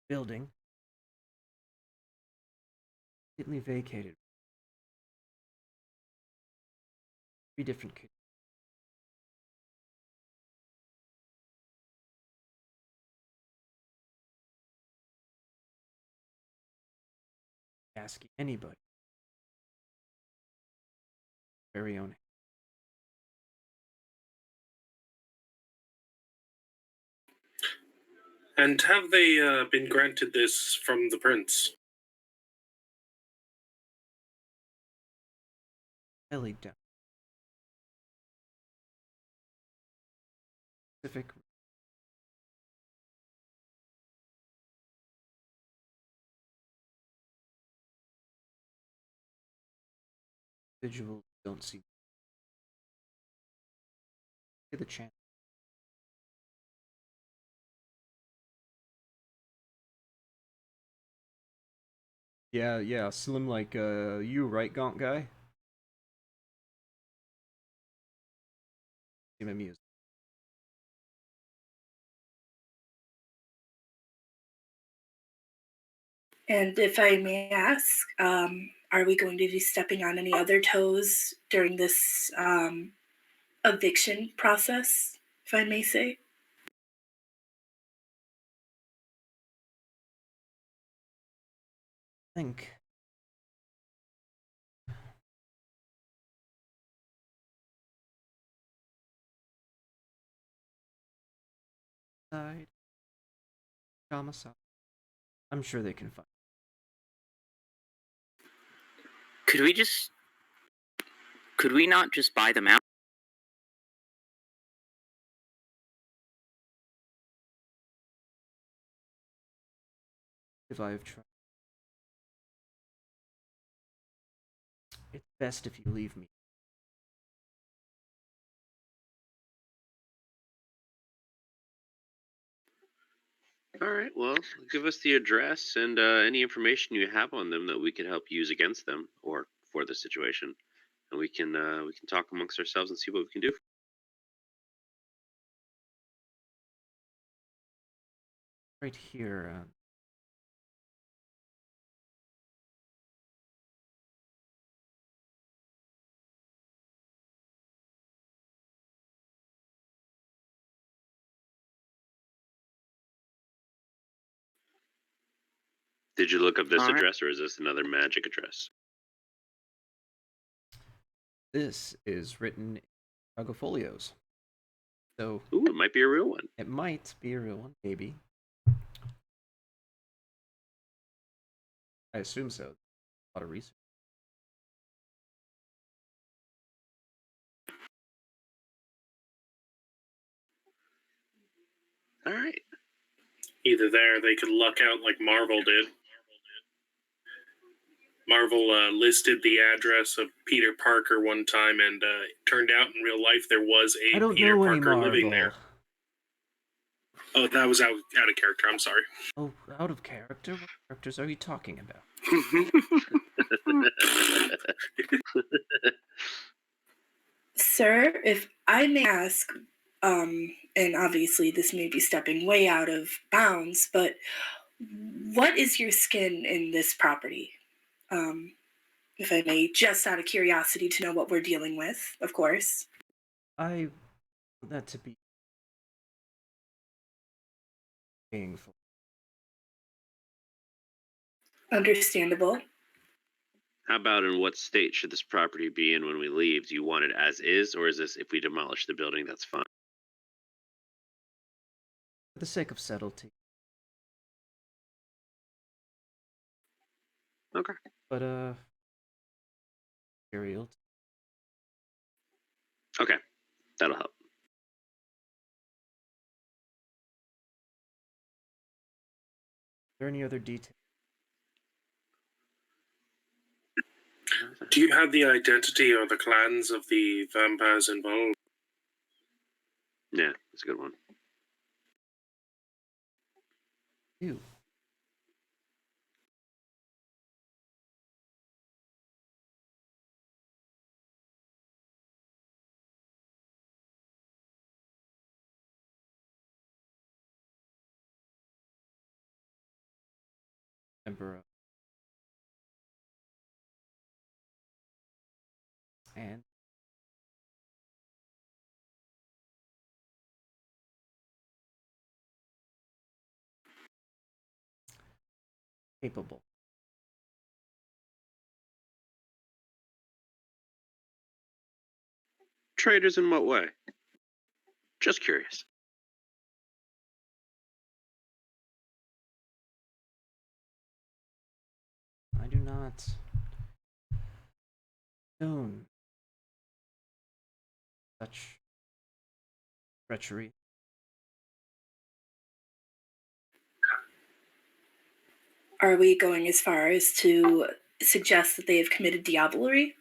Building. Completely vacated. 3 different kids. Asking anybody. Very own. And have they been granted this from the prince? Belly down. Specific. Individuals don't see. Get the chance. Yeah, slim like you, right, Gaunt guy? Seem amused. And if I may ask, are we going to be stepping on any other toes during this eviction process, if I may say? Think. Side. Domicile. I'm sure they can find. Could we not just buy them out? If I have tried. It's best if you leave me. All right. Well, give us the address and any information you have on them that we can help use against them or for the situation, and we can talk amongst ourselves and see what we can do. Right here. Did you look up this All right. address, or is this another magic address? This is written in Chicago Folios. So Ooh, it might be a real one. it might be a real one, maybe. I assume so. A lot of research. All right. Either there, they could luck out like Marvel did. Marvel listed the address of Peter Parker one time, and turned out in real life there was I a don't Peter know any Parker Marvel. living there. Oh, that was out of character. I'm sorry. Oh, out of character? What characters are you talking about? Sir, if I may ask, and obviously this may be stepping way out of bounds, but what is your skin in this property? If I may, just out of curiosity to know what we're dealing with, of course. I want that to be paying for. Understandable. How about in what state should this property be in when we leave? Do you want it as is, or is this if we demolish the building, that's fine? For the sake of subtlety. Okay. But, material. Okay, that'll help. Are there any other details? Do you have the identity or the clans of the vampires involved? Yeah, that's a good one. Ew. Emperor. And capable. Traitors in what way? Just curious. I do not own such treachery. Are we going as far as to suggest that they have committed diablerie?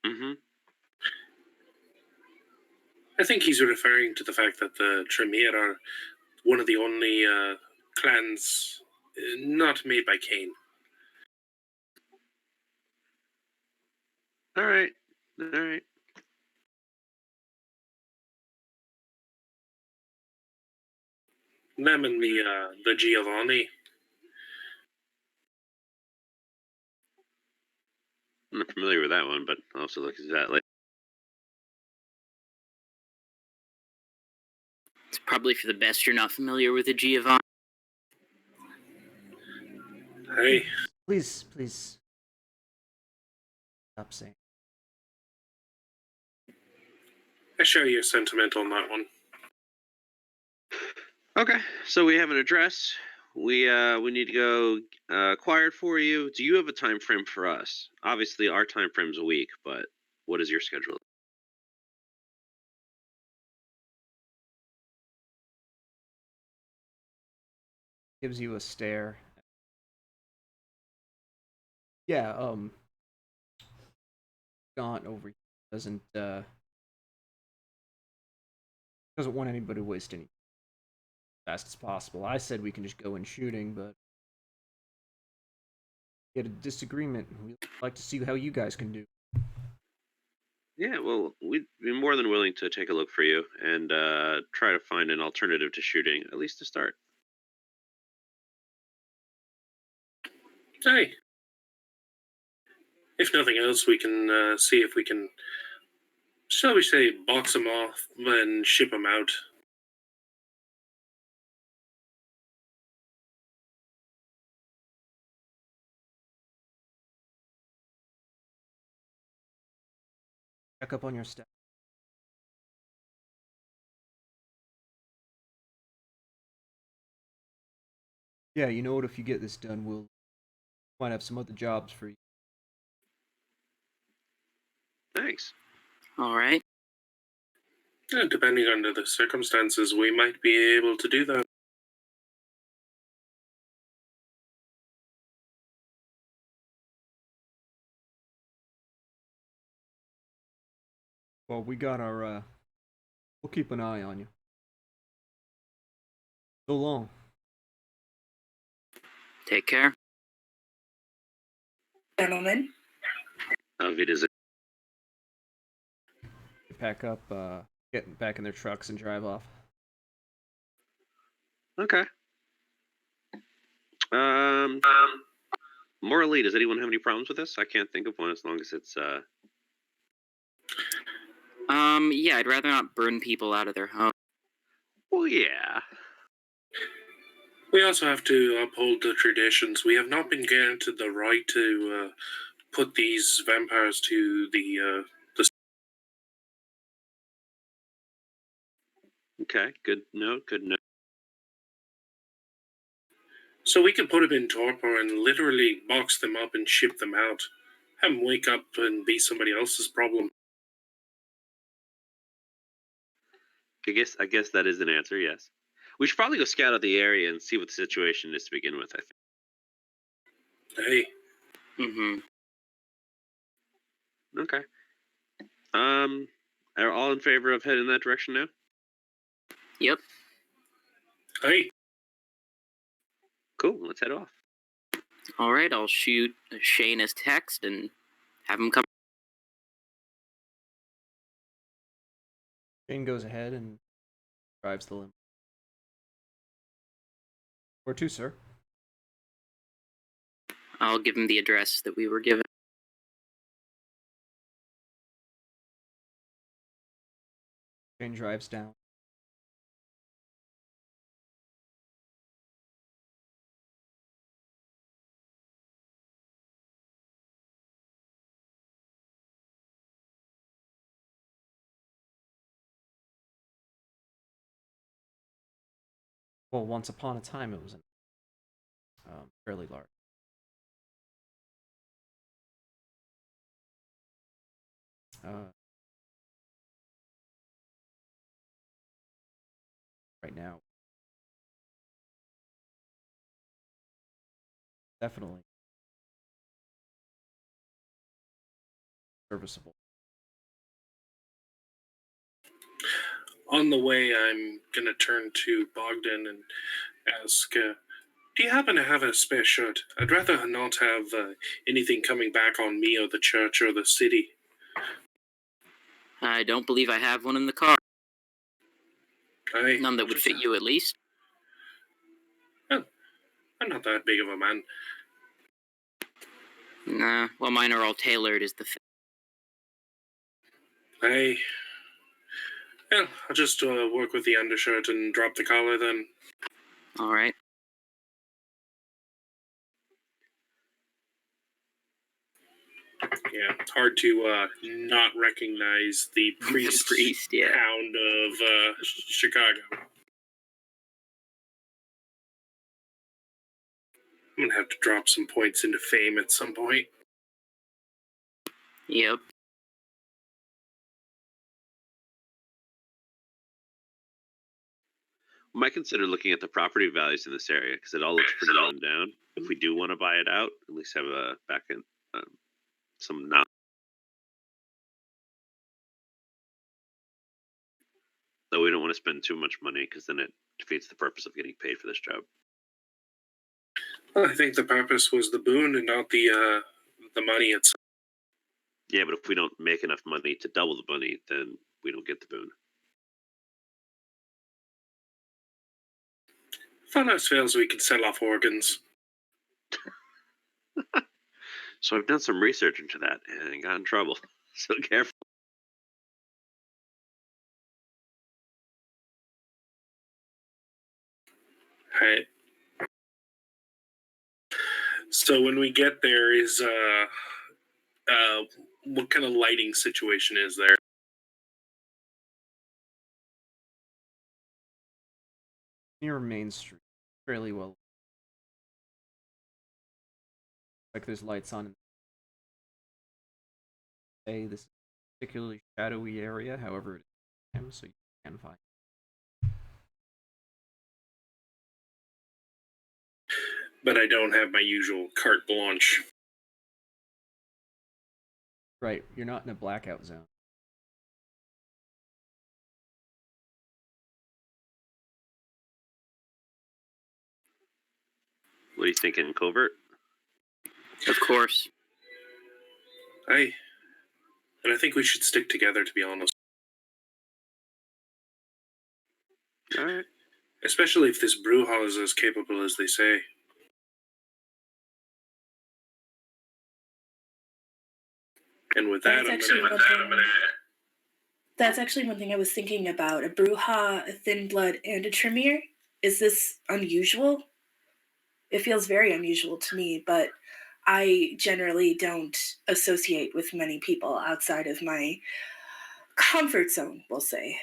Mm-hmm. I think he's referring to the fact that the Tremere are one of the only clans not made by Cain. All right. All right. Them and the Giovanni. I'm not familiar with that one, but I'll also look at that later. It's probably for the best you're not familiar with the Giovanni. Hey, Please, please. Stop saying. I share your sentiment on that one. Okay, so we have an address. We need to go acquire it for you. Do you have a time frame for us? Obviously, our time frame's a week, but what is your schedule? Gives you a stare. Yeah, Gaunt over here doesn't want anybody to waste any fast as possible. I said we can just go in shooting, but get a disagreement. We'd like to see how you guys can do. Yeah, well, we'd be more than willing to take a look for you and try to find an alternative to shooting, at least to start. Hey. If nothing else, we can see if we can, shall we say, box them off and ship them out. Check up on your staff. Yeah, you know what? If you get this done, we'll might have some other jobs for you. Thanks. All right. Depending on the circumstances, we might be able to do that. Well, we got our. We'll keep an eye on you. So long. Take care. Gentlemen. Auf Wiedersehen. They pack up, get back in their trucks and drive off. Okay. Morally, does anyone have any problems with this? I can't think of one as long as it's Yeah, I'd rather not burn people out of their home. Well, yeah. We also have to uphold the traditions. We have not been granted the right to put these vampires to the. Okay, good note, good note. So we can put them in torpor and literally box them up and ship them out. Have them wake up and be somebody else's problem. I guess that is an answer, yes. We should probably go scout out the area and see what the situation is to begin with, I think. Hey. Mm-hmm. Okay. Are all in favor of heading in that direction now? Yep. Hey. Cool, let's head off. All right, I'll shoot Shane as text and have him come. Shane goes ahead and drives the limo. Where to, sir? I'll give him the address that we were given. Shane drives down. Well, once upon a time, it was fairly large. Right now, definitely serviceable. On the way, I'm going to turn to Bogdan and ask, do you happen to have a spare shirt? I'd rather not have anything coming back on me or the church or the city. I don't believe I have one in the car. Aye. None that would fit you, at least. Well, I'm not that big of a man. Nah, well, mine are all tailored, is the thing. Aye. Well, I'll just work with the undershirt and drop the collar then. All right. Yeah, it's hard to not recognize the priest, yeah. hound of Chicago. I'm gonna have to drop some points into fame at some point. Yep. We might consider looking at the property values in this area because it all looks pretty run down. If we do want to buy it out, at least have a back end, some not. Though we don't want to spend too much money because then it defeats the purpose of getting paid for this job. Well, I think the purpose was the boon and not the money itself. Yeah, but if we don't make enough money to double the money, then we don't get the boon. If all else fails, we can sell off organs. So I've done some research into that and got in trouble. So careful. Right. So when we get there, is what kind of lighting situation is there? Near Main Street, fairly well. Like there's lights on. Say this is a particularly shadowy area, however, it is so you can find. But I don't have my usual carte blanche. Right, you're not in a blackout zone. What are you thinking, covert? Of course. And I think we should stick together, to be honest. All right. Especially if this Bruja is as capable as they say. And with that, That's actually one thing I was thinking about. A Bruja, a Thin Blood, and a Tremere. Is this unusual? It feels very unusual to me, but I generally don't associate with many people outside of my comfort zone, we'll say.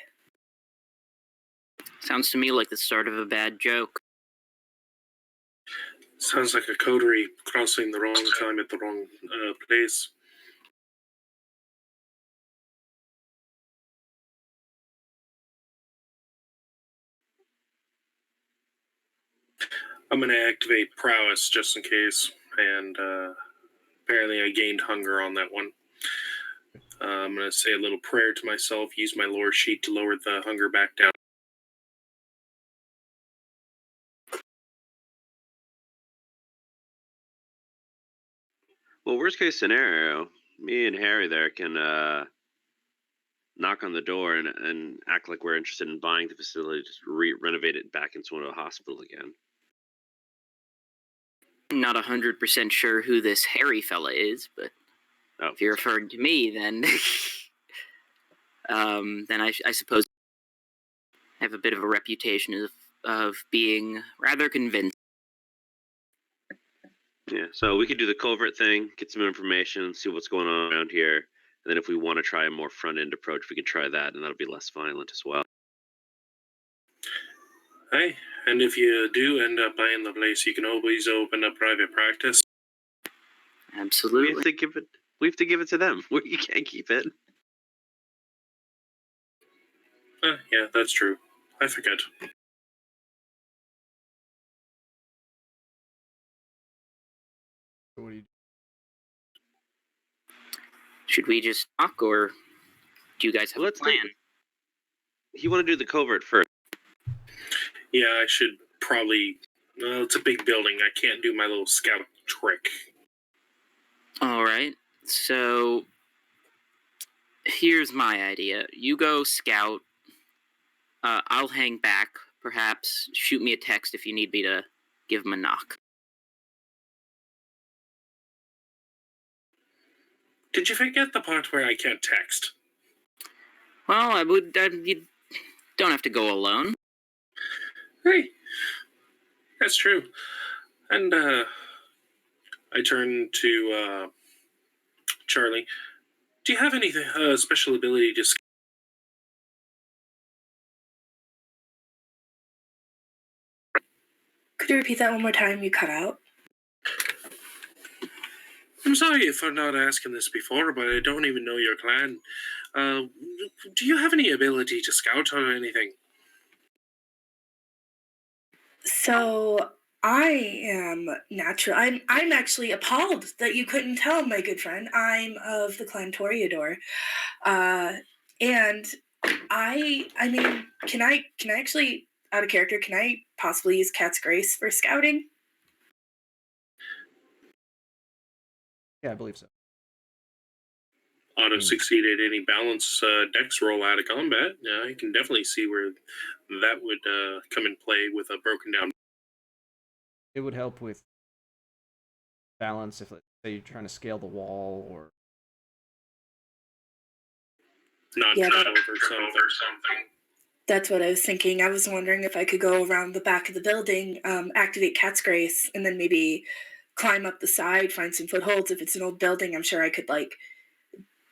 Sounds to me like the start of a bad joke. Sounds like a coterie crossing the wrong time at the wrong place. I'm going to activate prowess just in case, and apparently I gained hunger on that one. I'm going to say a little prayer to myself, use my lore sheet to lower the hunger back down. Well, worst case scenario, me and Harry there can knock on the door and act like we're interested in buying the facility, just renovate it back into a hospital again. Not 100% sure who this Harry fella is, but if you're referring to me, then then I suppose I have a bit of a reputation of being rather convinced. Yeah, so we could do the covert thing, get some information, see what's going on around here, and then if we want to try a more front-end approach, we can try that, and that'll be less violent as well. Hey, and if you do end up buying the place, you can always open a private practice. Absolutely. We have to give it to them. You can't keep it. Yeah, that's true. I forget. What do you do? Should we just talk, or do you guys have a plan? You want to do the covert first? Yeah, I should probably. Well, it's a big building. I can't do my little scout trick. All right. So here's my idea. You go scout. I'll hang back, perhaps. Shoot me a text if you need me to give him a knock. Did you forget the part where I can't text? Well, you don't have to go alone. Hey, that's true. And I turn to Charlie, do you have any special ability to Could you repeat that one more time? You cut out. I'm sorry if I'm not asking this before, but I don't even know your clan. Do you have any ability to scout or anything? So I am natural. I'm actually appalled that you couldn't tell, my good friend. I'm of the clan Toreador, and I mean, can I actually, out of character, can I possibly use Cat's Grace for scouting? Yeah, I believe so. Auto succeeded any balance dex roll out of combat. I can definitely see where that would come in play with a broken down. It would help with balance if, let's say, you're trying to scale the wall or Not Yeah, jump over something. That's what I was thinking. I was wondering if I could go around the back of the building, activate Cat's Grace, and then maybe climb up the side, find some footholds. If it's an old building, I'm sure I could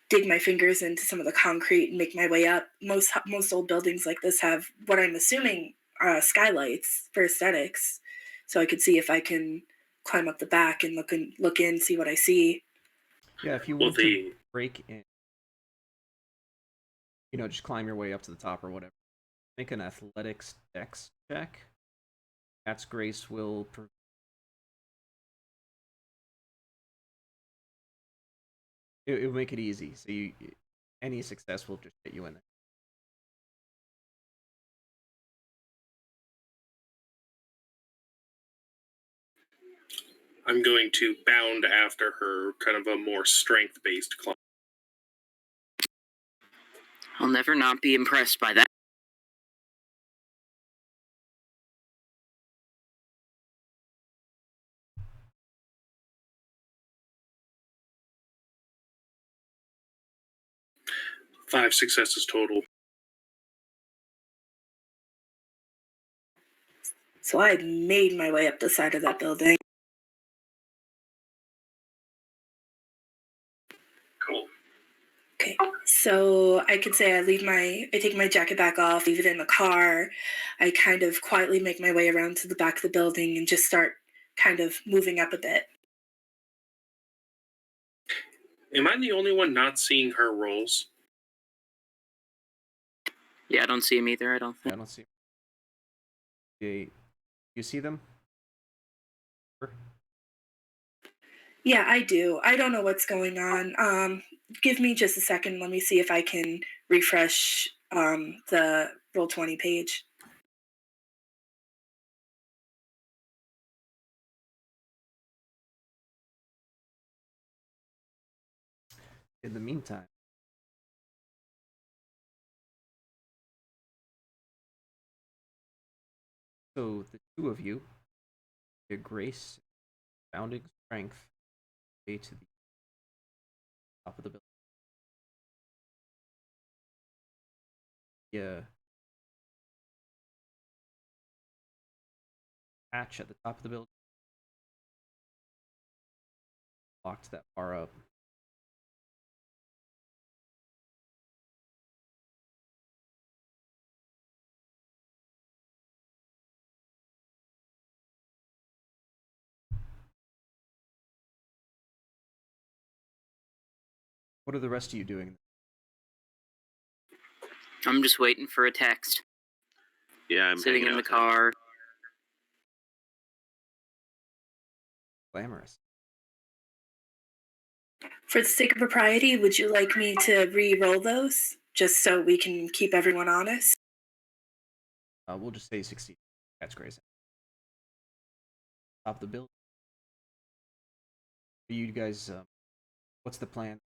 dig my fingers into some of the concrete and make my way up. Most old buildings like this have what I'm assuming skylights for aesthetics, so I could see if I can climb up the back and look in, see what I see. yeah, if you want to break in, just climb your way up to the top or whatever. Make an athletics dex check. Cat's Grace will it will make it easy. So any success will just get you in there. I'm going to bound after her, kind of a more strength-based climb. I'll never not be impressed by that. Five successes total. So I had made my way up the side of that building. Cool. Okay, so I could say I take my jacket back off, leave it in the car. I kind of quietly make my way around to the back of the building and just start kind of moving up a bit. Am I the only one not seeing her rolls? Yeah, I don't see him either, I don't think. I don't see. You see them? Yeah, I do. I don't know what's going on. Give me just a second. Let me see if I can refresh the Roll20 page. In the meantime, so the two of you, your grace, bounding strength, way to the top of the building. Yeah. Hatch at the top of the building. Locked that far up. What are the rest of you doing? I'm just waiting for a text. Yeah, I'm sitting in the out car. Glamorous. For the sake of propriety, would you like me to re-roll those, just so we can keep everyone honest? We'll just say succeed. That's Grace. Top of the building. You guys, what's the plan?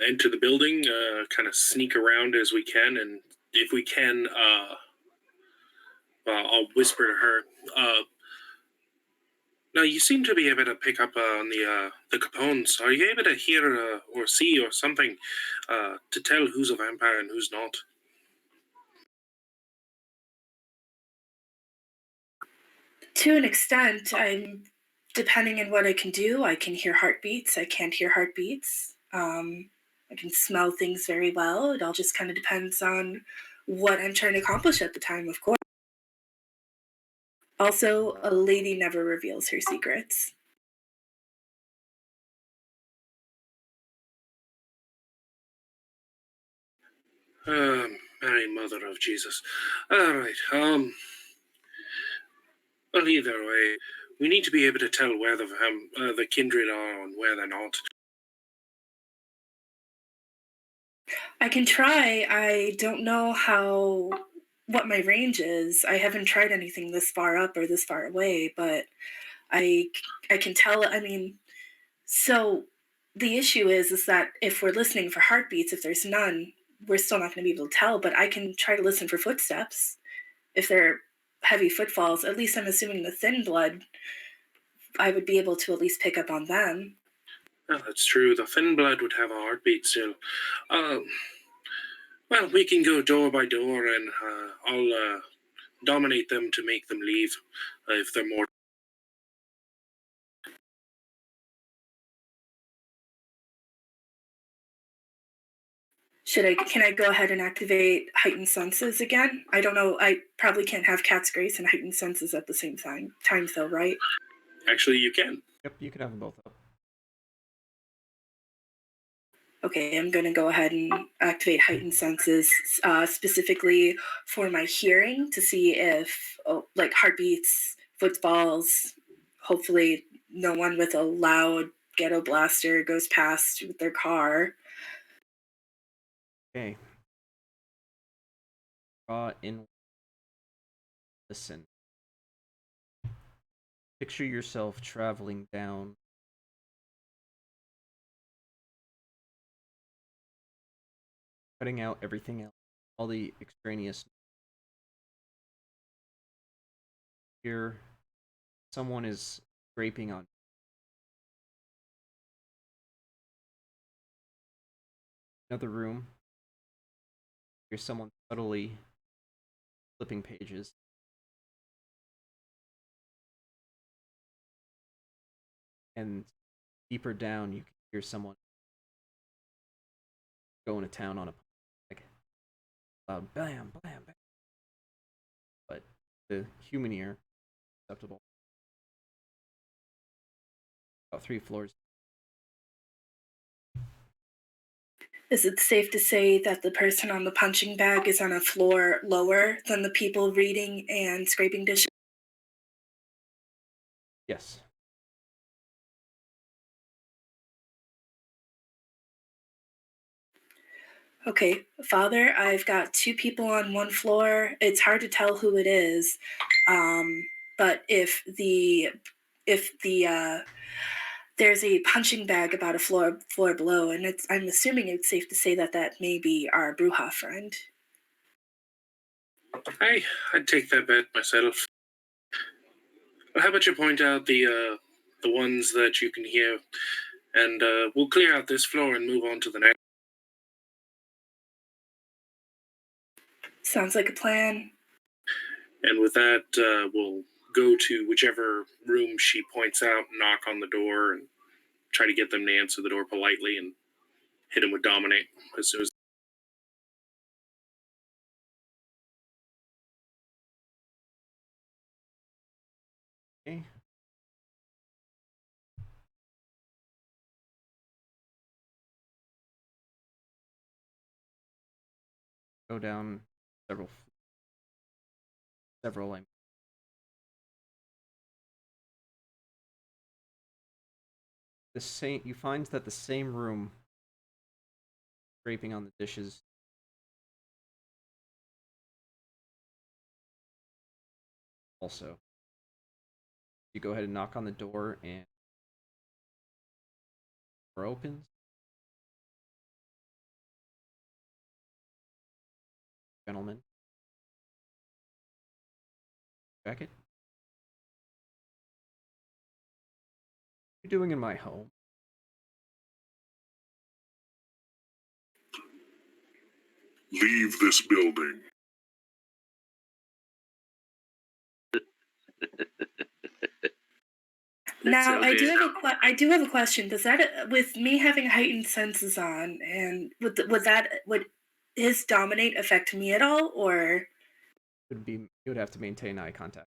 Enter the building, kind of sneak around as we can, and if we can, I'll whisper to her. Now, you seem to be able to pick up on the Capones. Are you able to hear or see or something to tell who's a vampire and who's not? To an extent, depending on what I can do, I can hear heartbeats. I can't hear heartbeats. I can smell things very well. It all just kind of depends on what I'm trying to accomplish at the time, of course. Also, a lady never reveals her secrets. Mary, Mother of Jesus. All right. Well, either way, we need to be able to tell where the kindred are and where they're not. I can try. I don't know what my range is. I haven't tried anything this far up or this far away, but I can tell. I mean, so the issue is that if we're listening for heartbeats, if there's none, we're still not going to be able to tell. But I can try to listen for footsteps. If they're heavy footfalls, at least I'm assuming the thin blood, I would be able to at least pick up on them. Well, that's true. The thin blood would have a heartbeat still. Well, we can go door by door, and I'll dominate them to make them leave if they're more. Can I go ahead and activate heightened senses again? I don't know. I probably can't have cat's grace and heightened senses at the same time though, right? Actually, you can. Yep, you can have them both up. Okay, I'm going to go ahead and activate heightened senses specifically for my hearing to see if, like heartbeats, footfalls, hopefully no one with a loud ghetto blaster goes past with their car. Okay. Draw in. Listen. Picture yourself traveling down cutting out everything else, all the extraneous. Here, someone is scraping on another room. Here's someone subtly flipping pages. And deeper down, you can hear someone going to town on a like loud bam, bam, bam. But the human ear, acceptable. About 3 floors. Is it safe to say that the person on the punching bag is on a floor lower than the people reading and scraping dishes? Yes. Okay, Father, I've got 2 people on 1 floor. It's hard to tell who it is. But if there's a punching bag about a floor below, and I'm assuming it's safe to say that may be our Bruja friend. I'd take that bet myself. Well, how about you point out the ones that you can hear, and we'll clear out this floor and move on to the next. Sounds like a plan. And with that, we'll go to whichever room she points out, knock on the door, and try to get them to answer the door politely and hit them with Dominate as soon as. Okay. Go down several. You find that the same room, scraping on the dishes. Also, you go ahead and knock on the door, and door opens. Gentlemen, jacket. What are you doing in my home? Leave this building. Now, sounds good. I do have a question. Does that, with me having heightened senses on, and would his dominate affect me at all, or? You would have to maintain eye contact.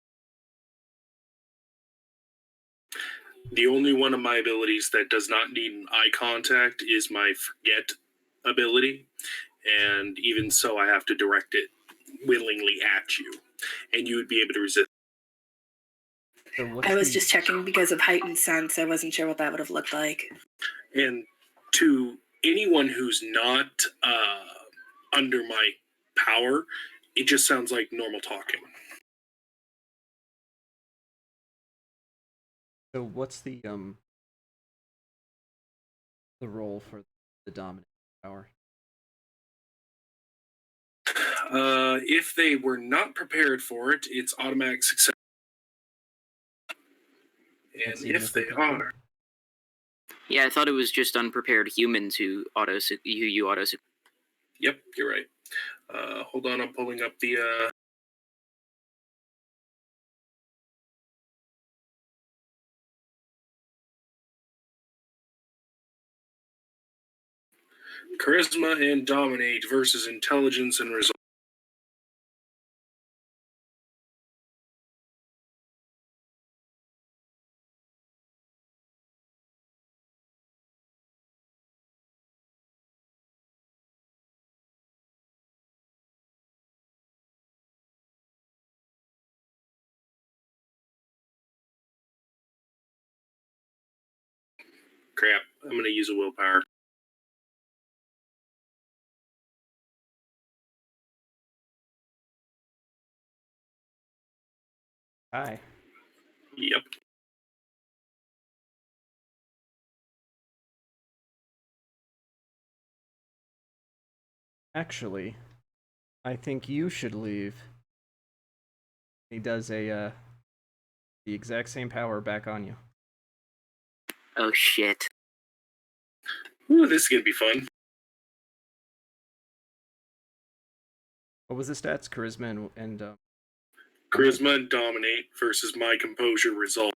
The only one of my abilities that does not need eye contact is my forget ability, and even so, I have to direct it willingly at you, and you would be able to resist. So I was just checking because of heightened sense. I wasn't sure what that would have looked like. And to anyone who's not under my power, it just sounds like normal talking. So what's the role for the dominant power? If they were not prepared for it, it's automatic success. And That's even if they're they prepared? are, Yeah, I thought it was just unprepared humans who you auto. yep, you're right. Hold on, I'm pulling up the. Charisma and dominate versus intelligence and result. Crap, I'm going to use a willpower. Hi. Yep. Actually, I think you should leave. He does the exact same power back on you. Oh shit! Ooh, this is going to be fun. What was the stats? Charisma and Charisma and dominate versus my composure result.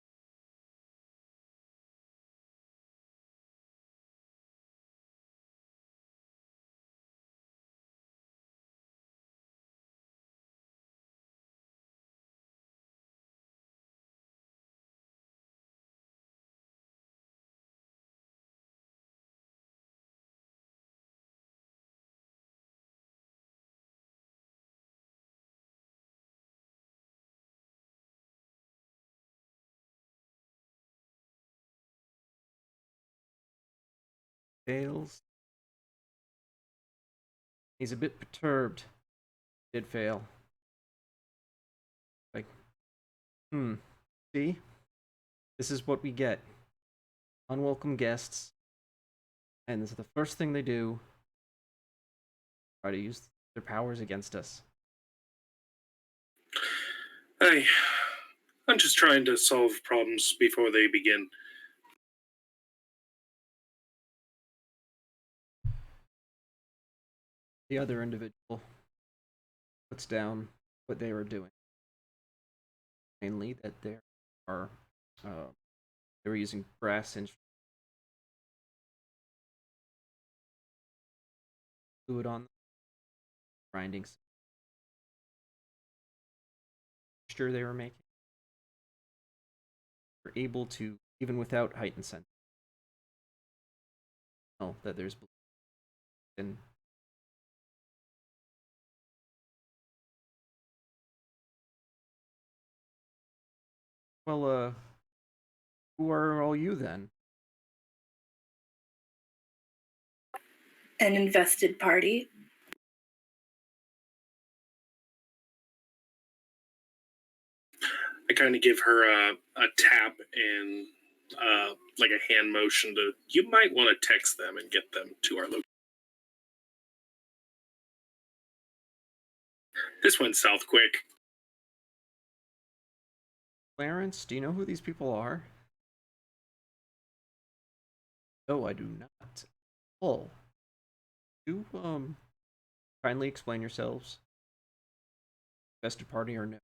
fails. He's a bit perturbed. Did fail. Like, see? This is what we get. Unwelcome guests. And this is the first thing they do. Try to use their powers against us. I'm just trying to solve problems before they begin. The other individual puts down what they were doing. Mainly that they were using brass instruments. Fluid on them, grinding. Sure they were making. Were able to, even without heightened sense, know that there's and well, who are all you then? An invested party. I kind of give her a tap and like a hand motion to, you might want to text them and get them to our location. This went south quick. Clarence, do you know who these people are? No, I do not. Oh. Do kindly explain yourselves? Invested party or no?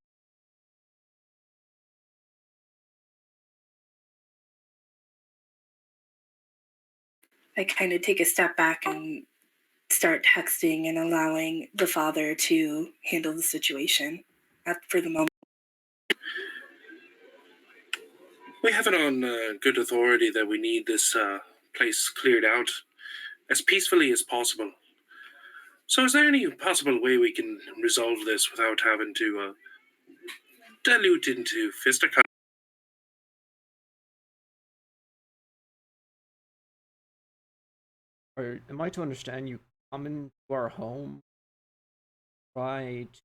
I kind of take a step back and start texting and allowing the father to handle the situation for the moment. We have it on good authority that we need this place cleared out as peacefully as possible. So is there any possible way we can resolve this without having to dilute into fisticuffs? Am I to understand you come into our home, try to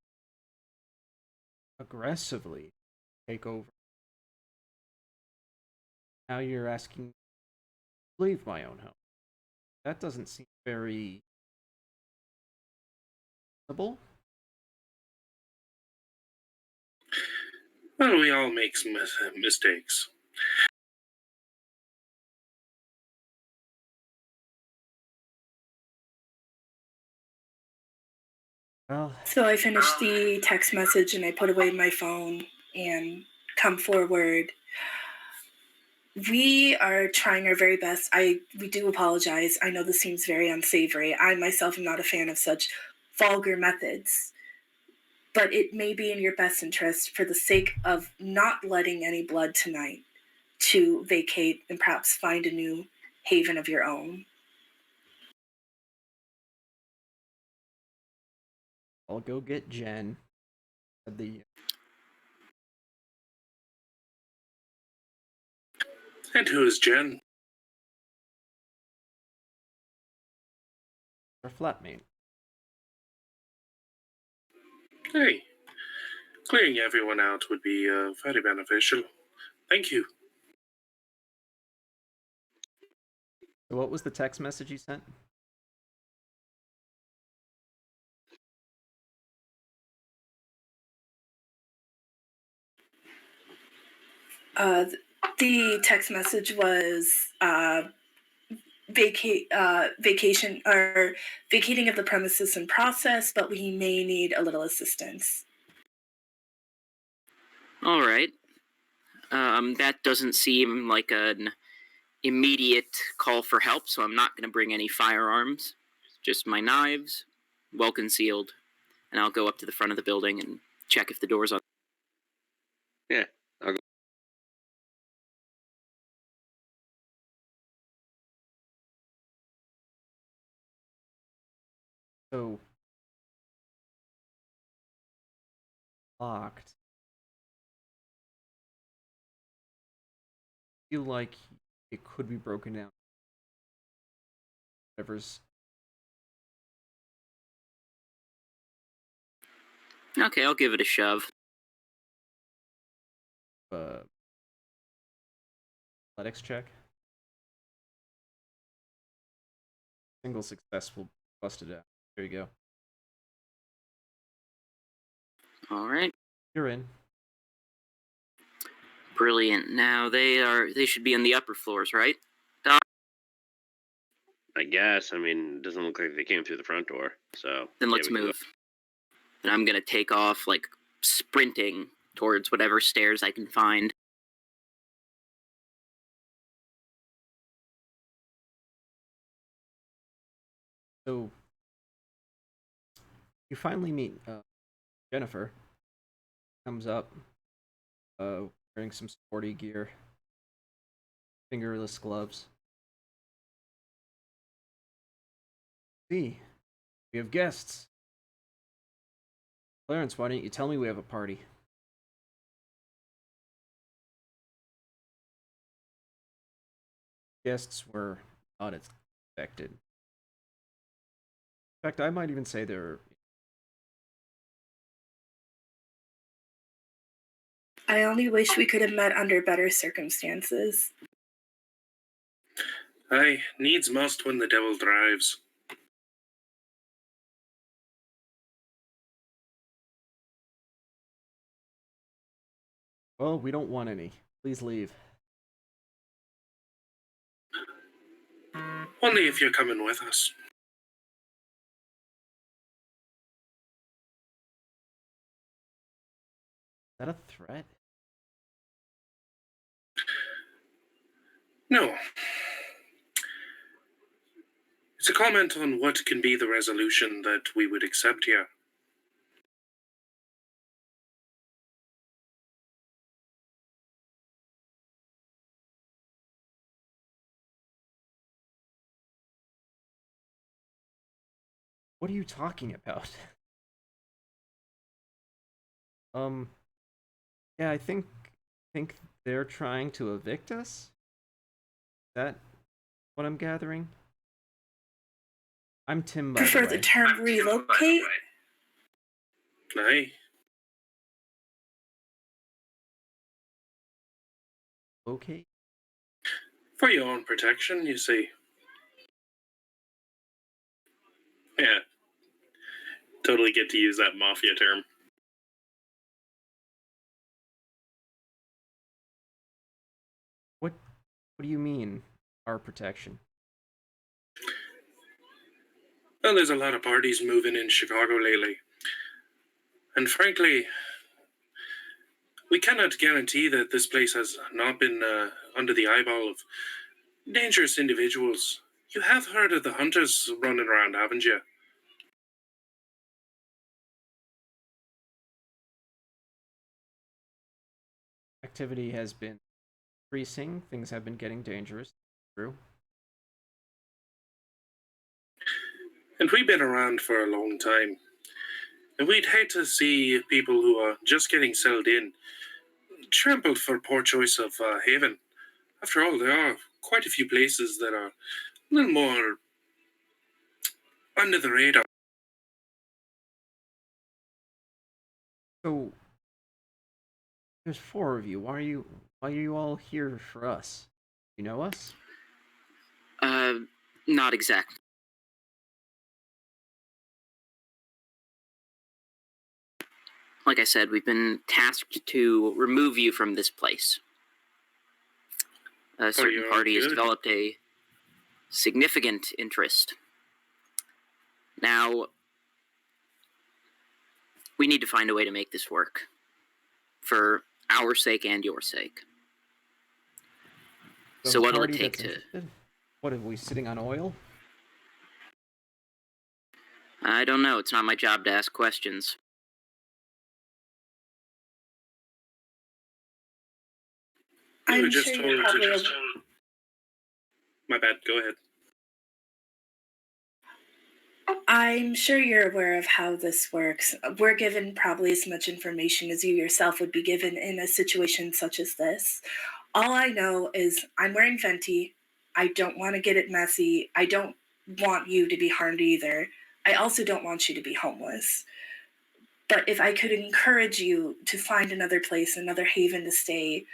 aggressively take over? Now you're asking me to leave my own home. That doesn't seem very reasonable. Well, we all make some mistakes. Well, So I finished the text message and I put away my phone and come forward. We are trying our very best. We do apologize. I know this seems very unsavory. I myself am not a fan of such vulgar methods. But it may be in your best interest, for the sake of not letting any blood tonight, to vacate and perhaps find a new haven of your own. I'll go get Jen. The And who is Jen? our flatmate. Hey, clearing everyone out would be very beneficial. Thank you. So what was the text message you sent? The text message was vacation or vacating of the premises in process, but we may need a little assistance. All right. That doesn't seem like an immediate call for help, so I'm not going to bring any firearms. Just my knives, well concealed, and I'll go up to the front of the building and check if the door's on. Yeah, I'll go. So locked. Feel like it could be broken down. Whatever's Okay, I'll give it a shove. Athletics check. Single success will bust it out. There you go. All right. You're in. Brilliant. Now they should be in the upper floors, right? I guess. I mean, it doesn't look like they came through the front door. So Then yeah, let's we can go. move. And I'm gonna take off, like, sprinting towards whatever stairs I can find. So you finally meet Jennifer. Comes up, wearing some sporty gear, fingerless gloves. See, we have guests. Clarence, why don't you tell me we have a party? Guests were not expected. In fact, I might even say they're. I only wish we could have met under better circumstances. Aye, needs must when the devil drives. Well, we don't want any. Please leave. Only if you're coming with us. Is that a threat? No. comment on what can be the resolution that we would accept here. What are you talking about? Yeah, I think they're trying to evict us. Is that what I'm gathering? I'm Tim, by Prefer the way. the term relocate? Aye. Okay. For your own protection, you see. Yeah. Totally get to use that mafia term. What do you mean, our protection? Well, there's a lot of parties moving in Chicago lately. And frankly, we cannot guarantee that this place has not been under the eyeball of dangerous individuals. You have heard of the hunters running around, haven't you? Activity has been increasing. Things have been getting dangerous. True. And we've been around for a long time. And we'd hate to see people who are just getting settled in trampled for poor choice of haven. After all, there are quite a few places that are a little more under the radar. So there's 4 of you. Why are you all here for us? You know us? Not exactly. Like I said, we've been tasked to remove you from this place. A certain your party has good. developed a significant interest. Now, we need to find a way to make this work. For our sake and your sake. So what'll it take to... What, are we sitting on oil? I don't know. It's not my job to ask questions. I'm just sure told you're to probably just My bad, go ahead. I'm sure you're aware of how this works. We're given probably as much information as you yourself would be given in a situation such as this. All I know is I'm wearing Fenty. I don't want to get it messy. I don't want you to be harmed either. I also don't want you to be homeless. But if I could encourage you to find another place, another haven to stay,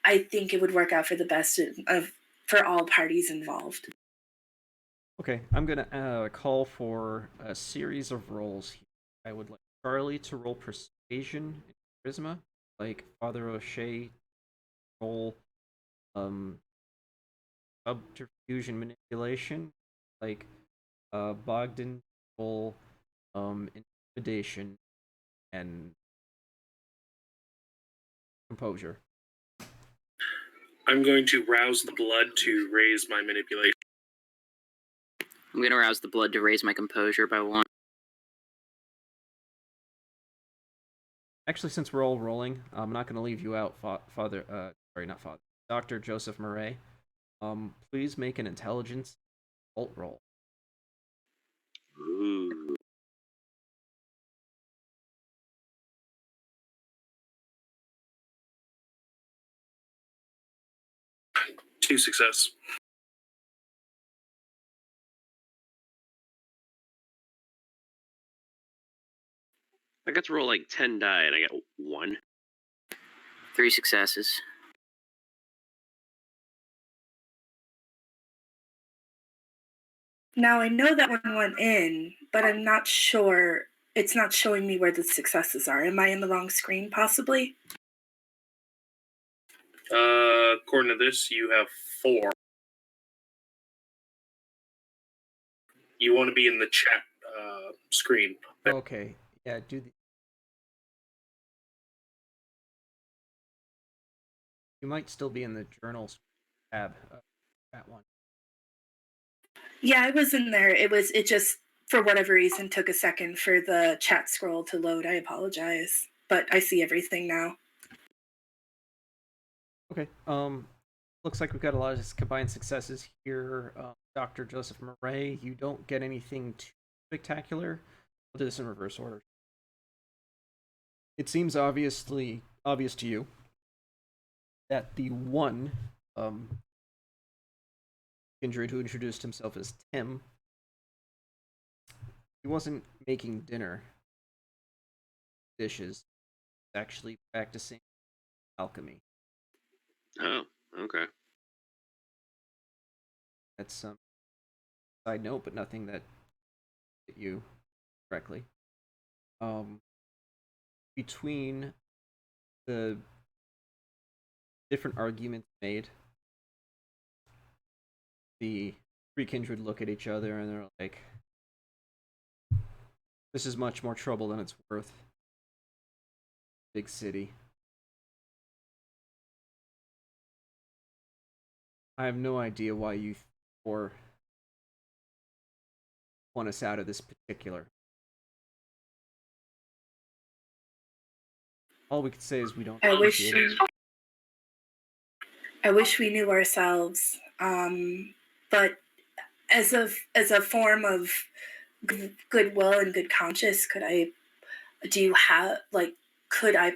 I think it would work out for the best for all parties involved. Okay, I'm gonna call for a series of rolls here. I would like Charlie to roll persuasion and charisma, like Father O'Shea roll subterfuge and manipulation, like Bogdan roll intimidation and composure. I'm going to rouse the blood to raise my manipulation. I'm going to rouse the blood to raise my composure by 1. Actually, since we're all rolling, I'm not going to leave you out, Dr. Joseph Murray. Please make an intelligence alt roll. Ooh. Two success. I got to roll like 10 die and I got 1. 3 successes. Now I know that one went in, but I'm not sure. It's not showing me where the successes are. Am I in the wrong screen, possibly? According to this, you have 4. You want to be in the chat screen. Okay, yeah, do the... You might still be in the journals tab, that one. Yeah, I was in there. It just, for whatever reason, took a second for the chat scroll to load. I apologize, but I see everything now. Okay. Looks like we've got a lot of combined successes here. Dr. Joseph Murray, you don't get anything too spectacular. I'll do this in reverse order. It seems obvious to you that the one kindred who introduced himself as Tim, he wasn't making dinner dishes, actually practicing alchemy. Oh, okay. That's some side note, but nothing that hit you correctly. Between the different arguments made, the three kindred look at each other and they're like, this is much more trouble than it's worth. Big city. I have no idea why you or want us out of this particular. All we could say is we don't appreciate it. I wish we knew ourselves, but as a form of goodwill and good conscience, could I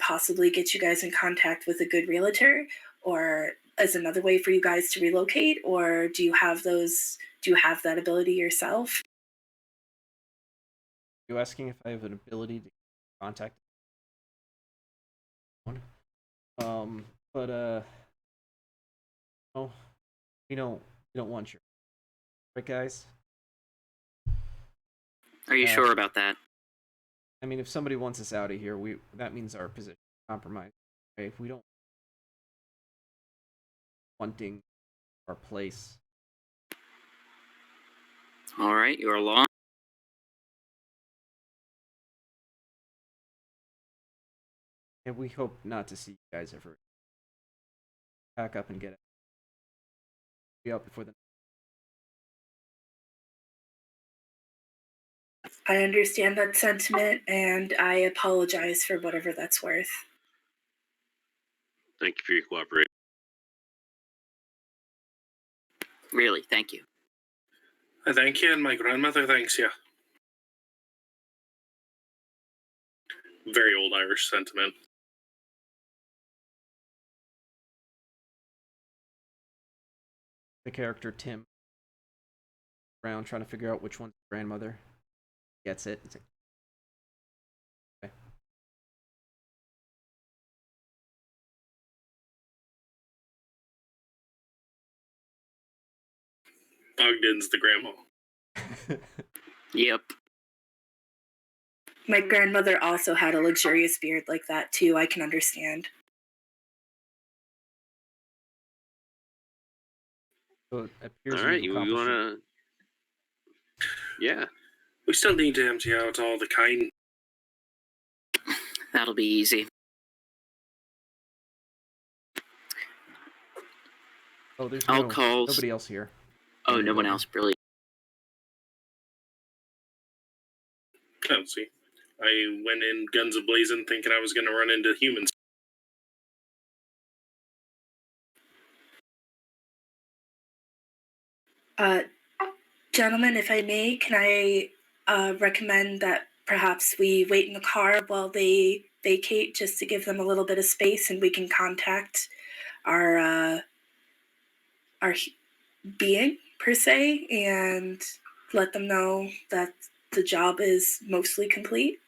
possibly get you guys in contact with a good realtor, or as another way for you guys to relocate, or do you have that ability yourself? Are you asking if I have an ability to contact one? No, we don't want your right, guys. Are you sure about that? I mean, if somebody wants us out of here, that means our position is compromised. Okay? If we don't wanting our place. All right, you're along. And we hope not to see you guys ever. Pack up and get it. Be out before the. I understand that sentiment, and I apologize for whatever that's worth. Thank you for your cooperation. Really, thank you. I thank you, and my grandmother thanks you. Very old Irish sentiment. The character Tim around trying to figure out which one's grandmother gets it. It's like, okay. Ogden's the grandma. Yep. My grandmother also had a luxurious beard like that too. I can understand. So it appears All right, you've you accomplished wanna? Yeah. We still need to empty out all the kind. That'll be easy. Oh, there's I'll call. nobody else here. Oh, no one else. Brilliant. Oh, see. I went in guns a-blazing thinking I was going to run into humans. Gentlemen, if I may, can I recommend that perhaps we wait in the car while they vacate, just to give them a little bit of space, and we can contact our being per se and let them know that the job is mostly complete?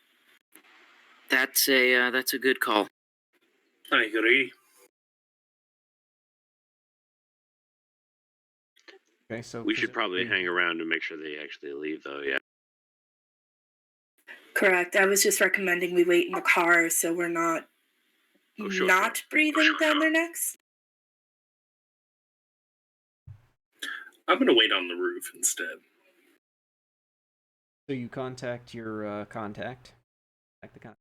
That's a good call. I agree. Okay, so We should probably hang around and make sure they actually leave, though. Yeah. Correct. I was just recommending we wait in the car so we're not breathing down their necks. I'm going to wait on the roof instead. So you contact your contact. Like the contact.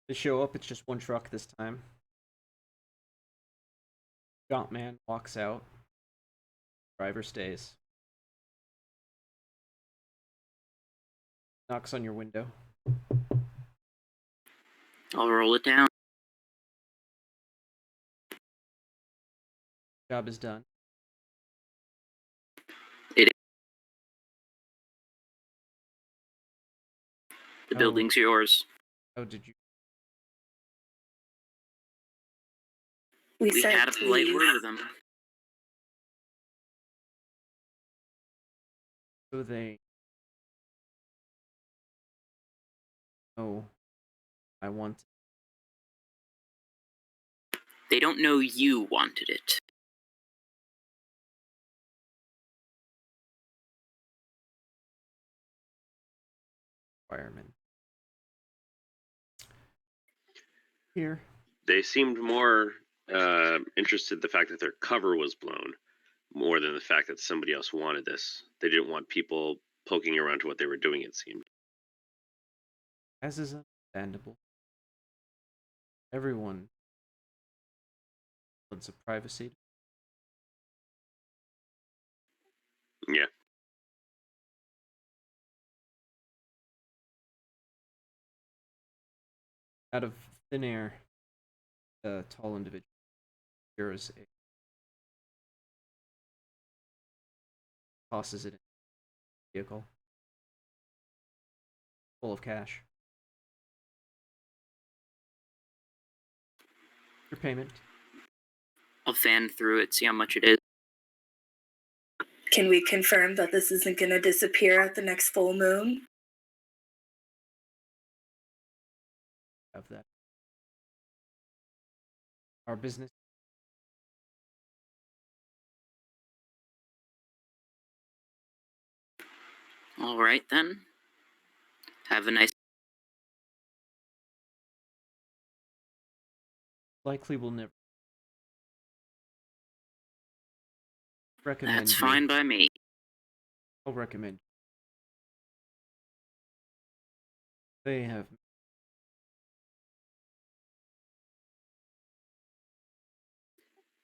They show up. It's just one truck this time. Gaunt man walks out. Driver stays. Knocks on your window. I'll roll it down. Job is done. The building's yours. Oh, did you? We We said had a polite please. word with them. So they. Oh, I want. They don't know you wanted it. Requirement. Here. They seemed more interested in the fact that their cover was blown, more than the fact that somebody else wanted this. They didn't want people poking around to what they were doing, it seemed. As is understandable. Everyone wants a privacy. Yeah. Out of thin air, the tall individual hears a tosses it in the vehicle full of cash. Your payment. I'll fan through it, see how much it is. Can we confirm that this isn't going to disappear at the next full moon? Of that. Our business. All right, then. Have a nice... Likely will never. Recommend. That's you. fine by me. I'll recommend. They have.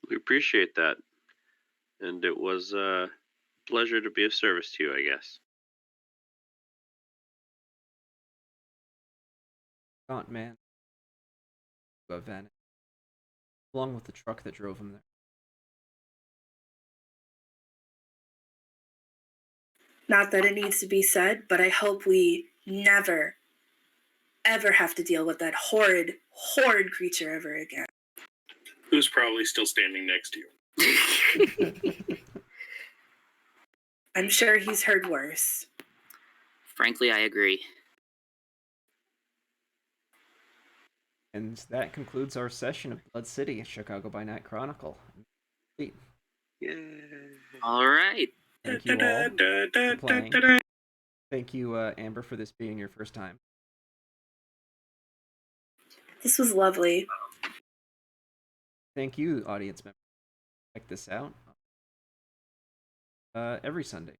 We appreciate that. And it was a pleasure to be of service to you, I guess. Gaunt man. Who have vanished. Along with the truck that drove him there. Not that it needs to be said, but I hope we never, ever have to deal with that horrid, horrid creature ever again. Who's probably still standing next to you. I'm sure he's heard worse. Frankly, I agree. And that concludes our session of Blood City, Chicago by Night Chronicle. Yay. All right. Thank you all for playing. Thank you, Amber, for this being your first time. This was lovely. Thank you, audience members. Check this out every Sunday.